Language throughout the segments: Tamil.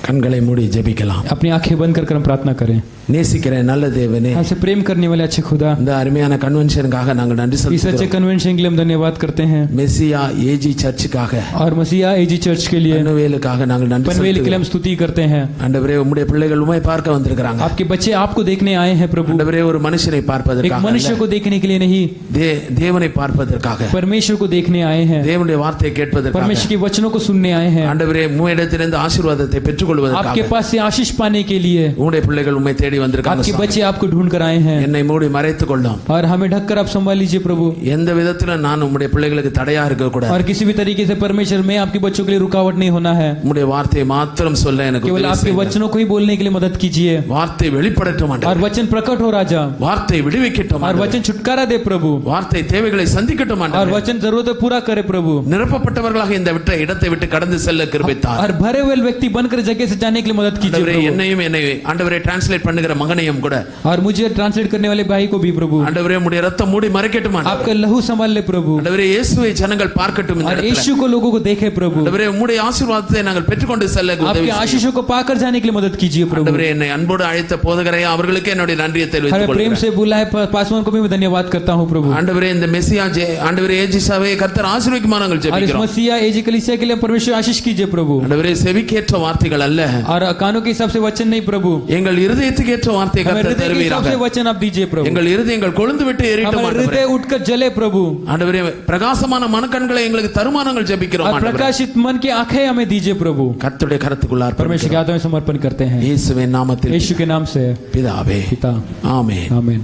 கண்களை மூடி ஜெபிக்கலாம். अपनी आंखें बंद कर हम प्रार्थना करें। நேசிக்கிற நல்ல தேவனே, हमसे प्रेम करने वाले अच्छे खुदा, இந்த அருமையான கன்வென்ஷனுக்காக நாங்கள் நன்றி इस अच्छे செலுத்துகிறோம். कन्वेंशन के लिए हम धन्यवाद करते हैं மெசியா ஏஜி சர்ச்சுக்காக, और मसीहा एजी चर्च के लिए, பன்வேலுக்காக நாங்கள் நன்றி पनवेल के लिए செலுத்துகிறோம். हम स्तुति करते हैं। ஆண்டவரே, உம்முடைய பிள்ளைகள் உம்மை பார்க்க வந்திருக்காங்க. आपके बच्चे आपको देखने आए हैं प्रभु, ஆண்டவரே, ஒரு மனுஷனை एक பார்ப்பதற்காக मनुष्य அல்ல, को देखने के लिए नहीं, தேவனை பார்ப்பதற்காக, परमेश्वर को देखने आए हैं, தேவனுடைய வார்த்தையை கேட்பதற்காக, परमेश्वर के वचनों को सुनने आए हैं, ஆண்டவரே, உம்மிடத்திலிருந்து ஆசீர்வாதத்தை பெற்றுக்கொள்வதற்காக आपके पास से आशीष पाने के लिए உம்முடைய பிள்ளைகள் உம்மை தேடி வந்திருக்காங்க. आपके बच्चे आपको ढूंढ कर आए हैं, என்னை மூடி மறைத்துக் கொள்ளும். और हमें ढककर आप संभाल लीजिए प्रभु, எந்த விதத்திலும் நான் உம்முடைய பிள்ளைகளுக்கு தடையா இருக்க கூடாது. और किसी भी तरीके से परमेश्वर में आपके बच्चों के लिए रुकावट नहीं होना है। உம்முடைய வார்த்தையை மாத்திரம் சொல்ல எனக்கு केवल உதவி आपके செய்யுங்க. वचनों को ही बोलने के लिए मदद कीजिए, வார்த்தை வெளிப்படட்டும் और ஆண்டவரே. वचन प्रकट हो राजा, வார்த்தை விடுவிக்கட்டும் और ஆண்டவரே. वचन छुटकारा दे प्रभु, வார்த்தை தேவைகளை சந்திக்கட்டும் और ஆண்டவரே. वचन जरूरत पूरा करे प्रभु, நிரப்பப்பட்டவர்களாக இந்த இடத்தை விட்டு கடந்து செல்ல கிருபை தார். और भरे हुए व्यक्ति बनकर जगह से जाने के लिए मदद कीजिए ஆண்டவரே, प्रभु, என்னையும் ஆண்டவரே டிரான்ஸ்லேட் பண்ணுகிற மகனையும் கூட और मुझे ट्रांसलेट करने वाले भाई को भी प्रभु, ஆண்டவரே உம்முடைய ரத்தம் மூடி மறைக்கட்டும் ஆண்டவரே. आपका लहू संभाल ले प्रभु, ஆண்டவரே, இயேசுவை ஜனங்கள் பார்க்கட்டும் இந்த और இடத்துல. यीशु को लोगों को देखे प्रभु, ஆண்டவரே, உம்முடைய ஆசீர்வாதத்தை நாங்கள் பெற்றுக்கொண்டு செல்ல உதவி आपके செய்யுங்க. आशीषों को पाकर जाने के लिए मदद कीजिए प्रभु। ஆண்டவரே, என்னை அன்போடு அழைத்த போதகரை அவர்களுக்கு என்னுடைய நன்றியை हमें தெரிவித்துக் प्रेम கொள்கிறேன். से बुलाए पासवान को भी मैं धन्यवाद करता हूँ प्रभु, ஆண்டவரே, இந்த மெசியா ஆண்டவரே ஏஜி சபையை கர்த்தர் ஆசீர்வதிக்குமாறு நாங்கள் और इस ஜெபிக்கிறோம். मसीहा एजी कलीसिया के लिए परमेश्वर आशीष कीजिए प्रभु, ஆண்டவரே, செவிக்கேற்ற வார்த்தைகள் அல்ல, और कानों के हिसाब से वचन नहीं प्रभु, எங்கள் இருதயத்துக்கு ஏற்ற வார்த்தையை हमें கர்த்தர் हृदय के हिसाब தருவீராக. से वचन आप दीजिए प्रभु, எங்கள் இருதயங்கள் கொழுந்து விட்டு எரியட்டும் हमारे ஆண்டவரே. हृदय उठकर जले प्रभु, ஆண்டவரே, பிரகாசமான மனக்கண்களை எங்களுக்கு தருமானங்கள் ஜெபிக்கிறோம் और ஆண்டவரே. प्रकाशित मन की आंखें हमें दीजिए प्रभु, கர்த்தருடைய கரத்துக்குள்ள परमेश्वर के அர்ப்பணிக்கிறோம். हाथों में समर्पण करते हैं இயேசுவின் நாமத்தில் यीशु के नाम से பிதாவே, पिता, ஆமென். आमीन।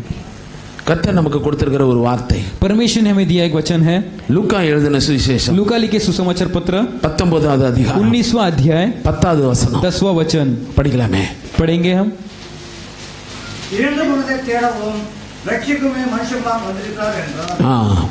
கர்த்தர் நமக்கு கொடுத்திருக்கிற ஒரு வார்த்தை परमेश्वर ने हमें दिया एक वचन है, லூக்கா எழுதின சுவிசேஷம் लूका लिखे सुसमाचार पत्र 19வது அதிகாரம் 19वां अध्याय 10வது வசனம் 10वां वचन படிக்கலாமே? पढ़ेंगे हम। இழந்து போனதை தேடவும் ரட்சிக்குமே மனுஷகுமாரன் வந்திருக்கிறார் என்றார்.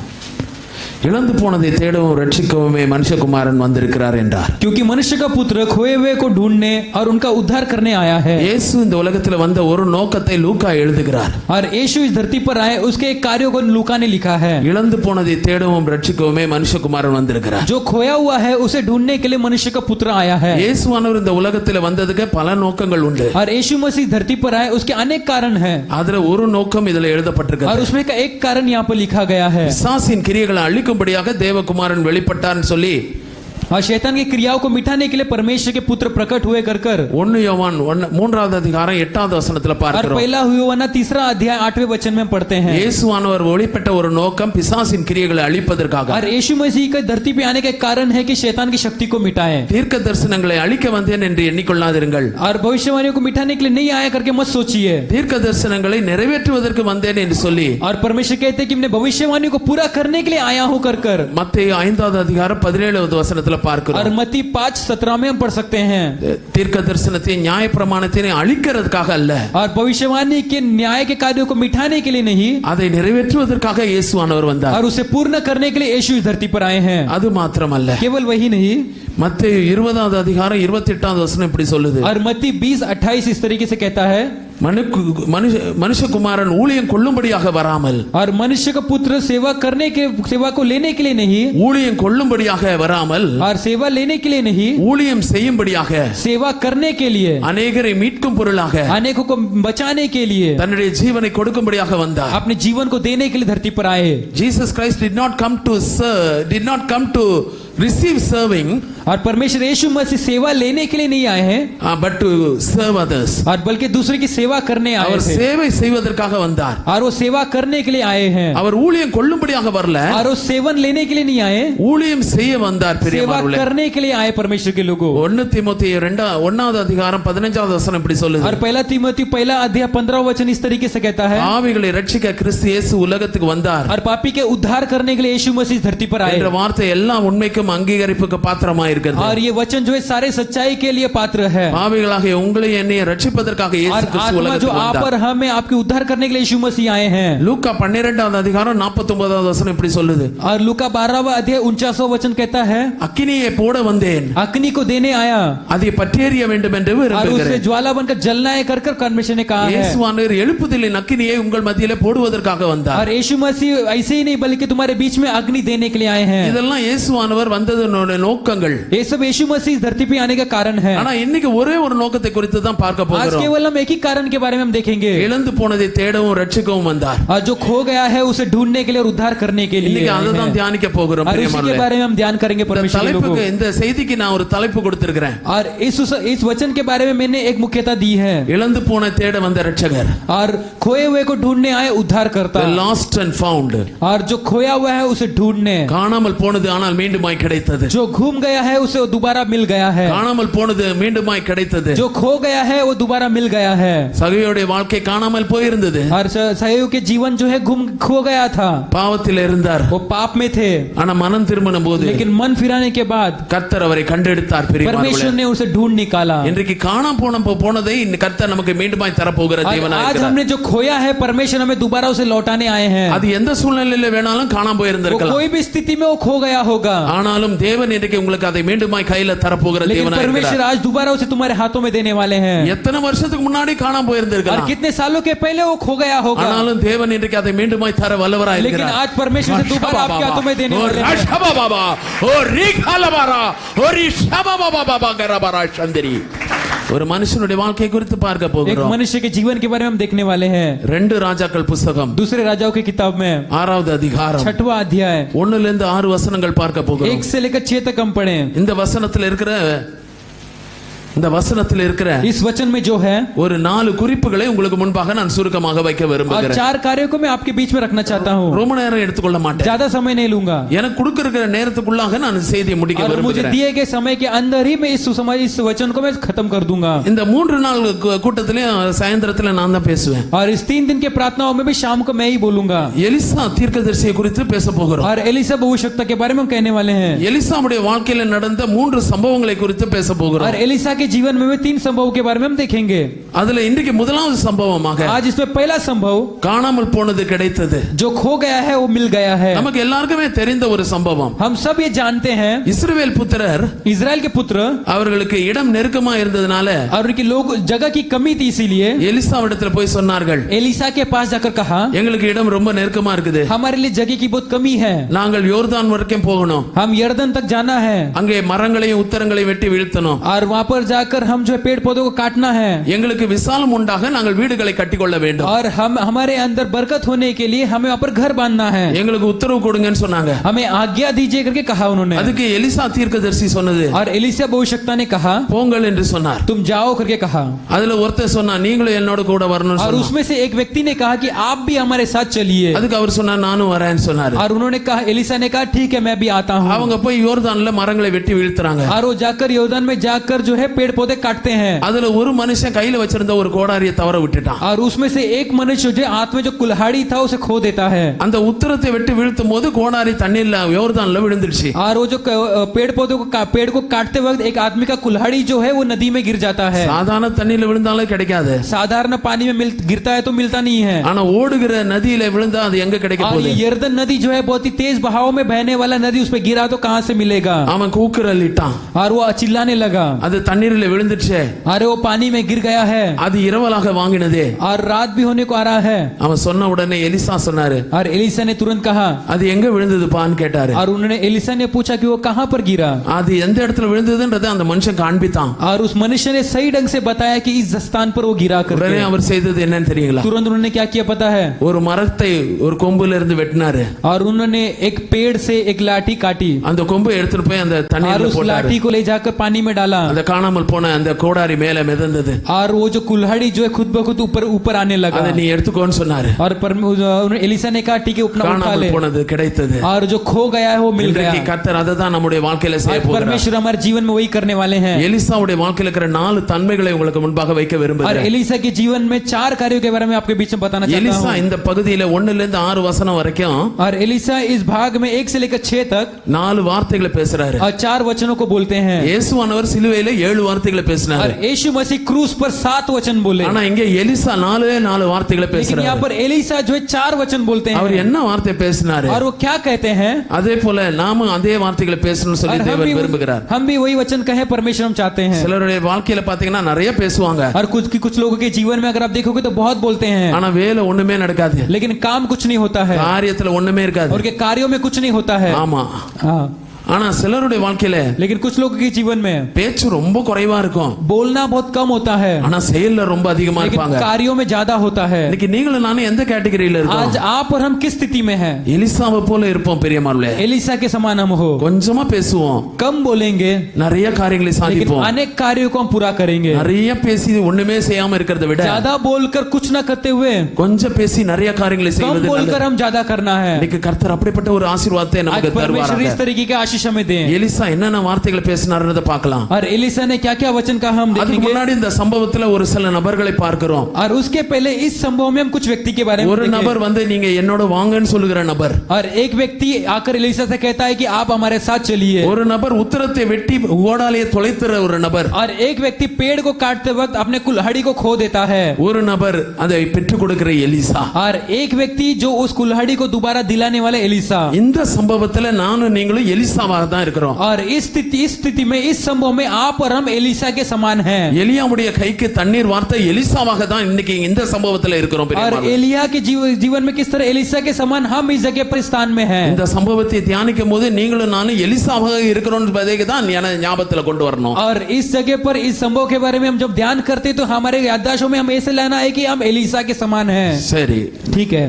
இழந்து போனதை தேடவும் ரட்சிக்கவுமே மனுஷகுமாரன் வந்திருக்கிறார் என்றார். क्योंकि मनुष्य का पुत्र खोए हुए को ढूंढने और उनका उद्धार करने आया है। இயேசு இந்த உலகத்தில் வந்த ஒரு நோக்கத்தை லூக்கா எழுதுகிறார். और यीशु इस धरती पर आए उसके एक कार्यों को लूका ने लिखा है। இழந்து போனதை தேடவும் ரட்சிக்கவுமே மனுஷகுமாரன் வந்திருக்கிறார். जो खोया हुआ है उसे ढूंढने के लिए मनुष्य का पुत्र आया है। இயேசுவானவர் இந்த உலகத்தில் வந்ததுக்கு பல நோக்கங்கள் உண்டு. और यीशु मसीह धरती पर आए उसके अनेक कारण हैं। அதுல ஒரு நோக்கம் இதுல और எழுதப்பட்டிருக்கிறது. उसमें का एक कारण यहाँ पर लिखा गया है। பிசாசின் கிரியைகளை அழிக்கும்படியாக தேவகுமாரன் வெளிப்பட்டார்னு சொல்லி और शैतान की क्रियाओं को मिटाने के लिए परमेश्वर के पुत्र प्रकट हुए कर 1 யோவான் 3வது அதிகாரம் 8வது வசனத்துல और பார்க்கிறோம். पहला हुआ 3 अध्याय 8वें वचन में पढ़ते हैं। இயேசுவானவர் வெளிப்பட்ட ஒரு நோக்கம் பிசாசின் கிரியைகளை அழிப்பதற்காக. और यीशु मसीह का धरती पे आने का कारण है कि शैतान की शक्ति को मिटाएं। தீர்க்க தரிசனங்களை அழிக்க வந்தேன் என்று எண்ணிக்கொள்ளாதிருங்கள். और भविष्यवाणियों को मिटाने के लिए नहीं आया करके मत सोचिए। தீர்க்க தரிசனங்களை நிறைவேற்றுவதற்கு வந்தேன் என்று சொல்லி और परमेश्वर कहते हैं कि मैं भविष्यवाणी को पूरा करने के लिए आया हूं कर। மத்தேயு 5வது அதிகாரம் 17வது வசனத்துல और பார்க்கிறோம். मत्ती 5:17 में हम पढ़ सकते हैं। தீர்க்க தரிசனத்தை நியாய பிரமாணத்தை அழிக்கிறதுக்காக அல்ல, और भविष्यवाणी के न्याय के कार्यों को मिटाने के लिए नहीं, அதை நிறைவேற்றுவதற்காக இயேசுவானவர் வந்தார். और उसे पूर्ण करने के लिए यीशु इस धरती पर आए हैं। அது மாத்திரமல்ல, केवल वही नहीं, மத்தேயு 20வது அதிகாரம் 28வது வசனம் இப்படி சொல்லுது. और मत्ती 20:28 इस तरीके से कहता है, மனுஷகுமாரன் ஊழியம் கொள்ளும்படியாக வராமல், और मनुष्य का पुत्र सेवा को लेने के लिए नहीं, ஊழியம் கொள்ளும்படியாக வராமல், और सेवा लेने के लिए नहीं, ஊழியம் செய்யும்படியாக, सेवा करने के लिए, அநேகரை மீட்கும் பொருளாக, अनेकों को बचाने के लिए, தன்னுடைய ஜீவனை கொடுக்கும்படியாக வந்தார். अपने जीवन को देने के लिए धरती पर आए। Jesus Christ did not come to receive serving, और परमेश्वर यीशु मसीह सेवा लेने के लिए नहीं आए हैं, but to serve others. और बल्कि दूसरे की सेवा करने आए அவர் थे। சேவை செய்வதற்காக வந்தார். और वो सेवा करने के लिए आए हैं, அவர் ஊழியம் கொள்ளும்படியாக வரல, और वो सेवन लेने के लिए नहीं आए, ஊழியம் செய்ய வந்தார். सेवा பிரியமானவர்களே, करने के लिए आए परमेश्वर के लोगों। 1 தீமோத்தேயு 1வது அதிகாரம் 15வது வசனம் இப்படி சொல்லுது. और पहला तीमुथियुस 1 अध्याय 15 वचन इस तरीके से कहता है, ஆவிகளை ரட்சிக்க கிறிஸ்து இயேசு உலகத்துக்கு வந்தார் और पापी के उद्धार करने के लिए यीशु मसीह धरती पर आए। என்ற வார்த்தை எல்லா உண்மைக்கும் அங்கீகரிப்புக்கு பாத்திரமா இருக்கிறது. और ये वचन जो है सारे सच्चाई के लिए पात्र है। பாவிகளாகிய உங்களை என்னைய ரட்சிப்பதற்காக और இயேசு கிறிஸ்து இயேசு आत्मा जो आप உலகத்துக்கு और வந்தார். हमें आपके उद्धार करने के लिए यीशु मसीह आए हैं। லூக்கா 12வது அதிகாரம் 49வது வசனம் இப்படி சொல்லுது, और लूका 12वां अध्याय 49वां वचन कहता है, அக்கினியை போட வந்தேன், अग्नि को देने आया அதை பற்றியறிய வேண்டும் என்று और उससे விரும்புகிறேன். ज्वाला बनकर जलना है कर कर परमेश्वर ने कहा है। இயேசுவானவர் எழுப்புதலின் அக்கினியை உங்கள் மத்தியிலே போடுவதற்காக வந்தார். और यीशु मसीह ऐसे ही नहीं बल्कि तुम्हारे बीच में अग्नि देने के लिए आए हैं। இதெல்லாம் இயேசுவானவர் வந்ததனுடைய நோக்கங்கள். ये सब यीशु मसीह इस धरती पे आने का कारण है। ஆனா இன்னைக்கு ஒரே ஒரு நோக்கத்தை குறித்து தான் பார்க்க आज போகிறோம். केवल हम एक ही कारण के बारे में हम देखेंगे। இழந்து போனதை தேடவும் ரட்சிக்கவும் வந்தார். और जो खो गया है उसे ढूंढने के लिए और उद्धार करने के लिए இன்னைக்கு आए அதை தான் हैं। தியானிக்க போகிறோம் और उसी के பிரியமானவர்களே. बारे में हम ध्यान करेंगे இந்த परमेश्वर के लोगों। தலைப்புக்கு இந்த செய்திக்கு நான் ஒரு தலைப்பு கொடுத்திருக்கிறேன். और इस वचन के बारे में मैंने एक मुख्यता दी है। இழந்து போன தேட வந்த ரட்சகர், और खोए हुए को ढूंढने आए उद्धार करता। the lost and found. और जो खोया हुआ है उसे ढूंढने, காணாமல் போனது ஆனால் மீண்டுமாய் கிடைத்தது. जो घूम गया है उसे दोबारा मिल गया है, காணாமல் போனது மீண்டுமாய் கிடைத்தது. जो खो गया है वो दोबारा मिल गया है। சகையோடைய வாழ்க்கை காணாமல் போயிருந்தது. और सहयोग के जीवन जो है खो गया था, பாவத்தில் இருந்தார். वो पाप में थे। ஆனா மனம் திரும்பின போது लेकिन मन फिराने के बाद கர்த்தர் அவரை கண்டெடுத்தார் परमेश्वर பிரியமானவர்களே. ने उसे ढूंढ निकाला। இன்றைக்கு காணாம போனதை கர்த்தர் நமக்கு மீண்டுமாய் தரப்போகிற आज தேவனாய் आज இருக்கிறார். हमने जो खोया है परमेश्वर हमें दोबारा उसे लौटाने आए हैं। அது எந்த சூழ்நிலையில வேணாலும் காணாம वो போயிருந்திருக்கலாம். कोई भी स्थिति में वो खो गया होगा, ஆனாலும் தேவன் இன்றைக்கு உங்களுக்கு அதை மீண்டுமாய் கையில தரப்போகிற लेकिन தேவனாய் परमेश्वर இருக்கிறார். आज दोबारा उसे तुम्हारे हाथों में देने वाले हैं। எத்தனை வருஷத்துக்கு முன்னாடி காணாம और போயிருந்திருக்கலாம். कितने सालों के पहले वो खो गया होगा, ஆனாலும் தேவன் இன்றைக்கு அதை மீண்டுமாய் தர வல்லவராய் लेकिन இருக்கிறார். आज परमेश्वर से दोबारा आपके हाथों में देने ஓ वाले हैं। ரஷபா பாபா, ஓ ரிகலபரா, ஓ ரிஷபா பாபா பாபா கரபரா சந்திரி. ஒரு மனுஷனுடைய வாழ்க்கை குறித்து பார்க்க एक போகிறோம். मनुष्य के जीवन के बारे में हम देखने वाले हैं। 2 ராஜாக்கள் புத்தகம் दूसरे राजाओं की किताब में 6வது அதிகாரம் 6वां अध्याय 1 இருந்து 6 வசனங்கள் பார்க்க போகிறோம். 1 से लेकर 6 तक हम पढ़े। இந்த வசனத்தில் இருக்கிற इस वचन में जो है ஒரு 4 குறிப்புகளை உங்களுக்கு முன்பாக நான் சுருக்கமாக வைக்க और விரும்புகிறேன். 4 कार्यों को मैं आपके बीच में रखना चाहता हूँ। ரொம்ப நேரம் எடுத்துக்கொள்ள மாட்டேன். ज्यादा समय नहीं लूंगा எனக்கு கொடுக்கிற நேரத்துக்குள்ளாக நான் செய்தியை முடிக்க और मुझे விரும்புகிறேன். दिए गए समय के अंदर ही मैं इस वचन को मैं खत्म कर दूंगा। இந்த 3 நாள் கூட்டத்திலே சாயந்திரத்துல நான் தான் பேசுவேன். और इस 3 दिन के प्रार्थनाओं में भी शाम को मैं ही बोलूंगा। எலிசா தீர்க்கதரிசியை குறித்து பேச போகிறோம். और एलिसा भविष्यवक्ता के बारे में हम कहने वाले हैं। எலிசாவுடைய வாழ்க்கையில நடந்த 3 சம்பவங்களை குறித்து பேச और போகிறோம். एलिसा के जीवन में 3 संभव के बारे में हम देखेंगे। அதுல இன்றைக்கு முதலாவது சம்பவமாக आज इसमें पहला संभव காணாமல் போனது கிடைத்தது. जो खो गया है वो मिल गया है। நமக்கு எல்லாருக்குமே தெரிந்த ஒரு சம்பவம். हम सब ये जानते हैं இஸ்ரவேல் புத்திரர் इजराइल के पुत्र அவர்களுக்கு இடம் நெருக்கமா இருந்ததனால और उनकी लोग जगह की कमी थी, इसीलिए எலிசாவிடத்துல போய் சொன்னார்கள், एलिसा के पास जाकर कहा எங்களுக்கு இடம் ரொம்ப நெருக்கமா இருக்குது, हमारे लिए जगह की बहुत कमी है, நாங்கள் யோர்தான் வரைக்கும் போகணும், हम यर्दन तक जाना है அங்கே மரங்களையும் உத்தரங்களையும் வெட்டி வீழ்த்தணும், और वहां पर जाकर हम जो है पेड़ पौधों को काटना है, எங்களுக்கு விசாலம் உண்டாக நாங்கள் வீடுகளை கட்டிக்கொள்ள வேண்டும், और हम हमारे अंदर बरकत होने के लिए हमें वहां पर घर बांधना है, எங்களுக்கு உத்தரவு கொடுங்கன்னு சொன்னாங்க. हमें आज्ञा दीजिए करके कहा उन्होंने। அதுக்கு எலிசா தீர்க்கதரிசி சொன்னது, और एलिसा भविष्यवक्ता ने कहा போங்கள் என்று சொன்னார். तुम जाओ करके कहा। அதுல ஒருத்தர் சொன்னா நீங்களும் என்னோட கூட வரணும்னு और சொன்னார். उसमें से एक व्यक्ति ने कहा कि आप भी हमारे साथ चलिए। அதுக்கு அவர் சொன்னார் நானும் வரேன்னு சொன்னாரு. और उन्होंने कहा, एलिसा ने कहा ठीक है मैं भी आता हूँ। அவங்க போய் யோர்தான்ல மரங்களை வெட்டி வீழ்த்துறாங்க. और वो जाकर यर्दन में जाकर जो है पेड़ पौधे काटते हैं। அதுல ஒரு மனுஷன் கையில வச்சிருந்த ஒரு கோடாரியை தவற விட்டுட்டான். और उसमें से एक मनुष्य जो हाथ में जो कुल्हाड़ी था उसे खो देता है। அந்த உத்தரத்தை வெட்டி வீழ்த்தும் போது கோடாரி தண்ணீர்ல யோர்தான்ல விழுந்துருச்சு. और वो जो पेड़ पौधों को पेड़ को काटते वक्त एक आदमी का कुल्हाड़ी जो है वो नदी में गिर जाता है। சாதாரண தண்ணீர்ல விழுந்தாலும் கிடைக்காது. साधारण पानी में गिरता है तो मिलता नहीं है। ஆனா ஓடுகிற நதியில விழுந்தா அது எங்க கிடைக்க और போகுது? ये यर्दन नदी जो है बहुत ही तेज बहाव में बहने वाला नदी, उस पे गिरा तो कहां से मिलेगा? அவன் கூக்குரலிட்டான். और वो चिल्लाने लगा, அது தண்ணீர்ல விழுந்துருச்சே. अरे वो पानी में गिर गया है அது இரவலாக வாங்கினதே. और रात भी होने को आ रहा है। அவன் சொன்ன உடனே எலிசா சொன்னாரு, और एलिसा ने तुरंत कहा, அது எங்க விழுந்ததுப்பான்னு கேட்டாரு. और उन्होंने एलिसा ने पूछा कि वो कहां पर गिरा। அது எந்த இடத்துல விழுந்ததுன்றதை அந்த மனுஷன் காண்பித்தான். और उस मनुष्य ने सही ढंग से बताया कि इस स्थान पर वो गिरा உடனே करके। அவர் செய்தது என்னன்னு தெரியுங்களா? तुरंत उन्होंने क्या किया पता है? ஒரு மரத்தை ஒரு கொம்புல இருந்து வெட்டினாரு. और उन्होंने एक पेड़ से एक लाठी काटी அந்த கொம்பை எடுத்துட்டு போய் அந்த और தண்ணீர்ல उस போட்டாரு. लाठी को ले जाकर पानी में डाला। அந்த காணாமல் போன அந்த கோடாரி மேல மிதந்தது. और वो जो कुल्हाड़ी जो है खुद ब खुद ऊपर ऊपर आने लगा। அதை நீ எடுத்துக்கோன்னு சொன்னாரு. और एलिसा ने कहा ठीक है अपना उठा காணாமல் ले। போனது கிடைத்தது. और जो खो गया है वो मिल गया। இன்றைக்கு கர்த்தர் அதை தான் நம்முடைய வாழ்க்கையில செய்ய और போகிறார். परमेश्वर हमारे जीवन में वही करने वाले हैं। எலிசாவுடைய வாழ்க்கையில இருக்கிற 4 தன்மைகளை உங்களுக்கு முன்பாக வைக்க और விரும்புகிறேன். एलिसा के जीवन में 4 कार्यों के बारे में आपके बीच में बताना चाहता எலிசா हूँ। இந்த பகுதியில 1 இருந்து 6 வசனம் வரைக்கும் और एलिसा इस भाग में 1 से लेकर 6 तक 4 வார்த்தைகளை பேசுறாரு. और 4 वचनों को बोलते हैं। இயேசுவானவர் சிலுவையில 7 வார்த்தைகளை और பேசினாரு. यीशु मसीह क्रूस पर 7 वचन बोले, ஆனா இங்க எலிசா 4 வார்த்தைகளை लेकिन यहाँ பேசுறாரு. पर एलीसा जो है 4 वचन बोलते அவர் हैं. என்ன வார்த்தை பேசினாரு? और वो क्या कहते हैं? அதே போல நாம அதே வார்த்தைகளை பேசணும்னு சொல்லி और தேவன் விரும்புகிறார். हम भी वही वचन कहे परमेश्वर हम चाहते हैं. சிலருடைய வாழ்க்கையில பாத்தீங்கன்னா நிறைய பேசுவாங்க, और कुछ लोगों के जीवन में अगर आप देखोगे तो बहुत बोलते हैं, ஆனா வேலை ஒண்ணுமே நடக்காது, लेकिन काम कुछ नहीं होता है, காரியத்துல ஒண்ணுமே இருக்காது. और के कार्यों में कुछ नहीं होता है. ஆமா. हाँ, ஆனா சிலருடைய வாழ்க்கையில लेकिन कुछ लोगों के जीवन में பேச்சு ரொம்ப குறைவா இருக்கும், बोलना बहुत कम होता है, ஆனா செயல்ல ரொம்ப அதிகமா लेकिन இருப்பாங்க. कार्यों में ज्यादा होता है. இன்னைக்கு நீங்களும் நானும் எந்த கேட்டகரியில आज இருக்கோம்? आप और हम किस स्थिति में हैं? எலிசாவை போல இருப்போம் பெரியமார்களே. एलीसा के समान हम हो, கொஞ்சமா பேசுவோம், कम बोलेंगे, நிறைய காரியங்களை लेकिन சாதிப்போம். अनेक कार्यों को हम पूरा करेंगे. நிறைய பேசி ஒண்ணுமே செய்யாம இருக்கிறதை விட ज्यादा बोलकर कुछ न करते हुए கொஞ்சம் பேசி நிறைய காரியங்களை कम செய்வது बोलकर நல்லது. हम ज्यादा करना है. இன்னைக்கு கர்த்தர் அப்படிப்பட்ட ஒரு ஆசீர்வாதத்தை आज நமக்கு परमेश्वर इस தருவாராக. तरीके के आशीष हमें दें. எலிசா என்னென்ன வார்த்தைகளை பேசினாருன்றத பார்க்கலாம். और एलीसा ने क्या क्या वचन कहा हम அதுக்கு देखेंगे. முன்னாடி இந்த சம்பவத்துல ஒரு சில நபர்களை பார்க்கிறோம். और उसके पहले इस संभव में हम कुछ व्यक्ति के बारे में ஒரு देखेंगे. நபர் வந்து நீங்க என்னோட வாங்கன்னு சொல்லுகிற நபர். और एक व्यक्ति आकर एलीसा से कहता है कि आप हमारे साथ चलिए. ஒரு நபர் உத்தரத்தை வெட்டி ஓடாலையே தொலைத்துற ஒரு நபர். और एक व्यक्ति पेड़ को काटते वक्त अपने कुल्हाड़ी को खो देता है. ஒரு நபர் அதை பெற்றுக் கொடுக்கிற எலிசா. और एक व्यक्ति जो उस कुल्हाड़ी को दोबारा दिलाने वाले एलीसा. இந்த சம்பவத்துல நானும் நீங்களும் எலிசாவாக தான் இருக்கிறோம். और इस स्थिति में इस संभव में आप और हम एलीसा के समान हैं. எலியாவுடைய கைக்கு தண்ணீர் வார்த்தை எலிசாவாக தான் இன்னைக்கு இந்த சம்பவத்துல இருக்கிறோம். और एलिया के जीवन में किस तरह एलीसा के समान हम इस जगह पर स्थान में हैं. இந்த சம்பவத்தை தியானிக்கும் போது நீங்களும் நானும் எலிசாவாக இருக்கிறோம் என்பதை தான் ஞாபகத்துல கொண்டு வரணும். और इस जगह पर इस संभव के बारे में हम जब ध्यान करते हैं तो हमारे याददाश्तों में हम ऐसे लाना है कि हम एलीसा के समान हैं. சரி, ठीक है.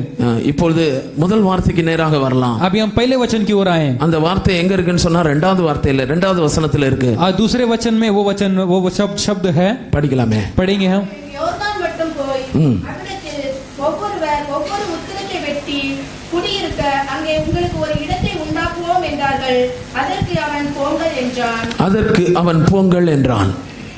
இப்பொழுது முதல் வார்த்தைக்கு நேராக வரலாம். अभी हम पहले वचन की ओर आए. அந்த வார்த்தை எங்க இருக்குன்னு சொன்னா இரண்டாவது வார்த்தையில இரண்டாவது வசனத்துல இருக்கு. और दूसरे वचन में वो शब्द है, படிக்கலாமே? पढ़ेंगे हम. யோர்தான் மட்டும் போய் அவ்விடத்தில் ஒவ்வொருவர் ஒவ்வொரு உத்திரத்தை வெட்டி குடியிருக்க அங்கே உங்களுக்கு ஒரு இடத்தை உண்டாக்குவோம் என்றார்கள். அதற்கு அவன் போங்கள் என்றான். அதற்கு அவன் போங்கள் என்றான்.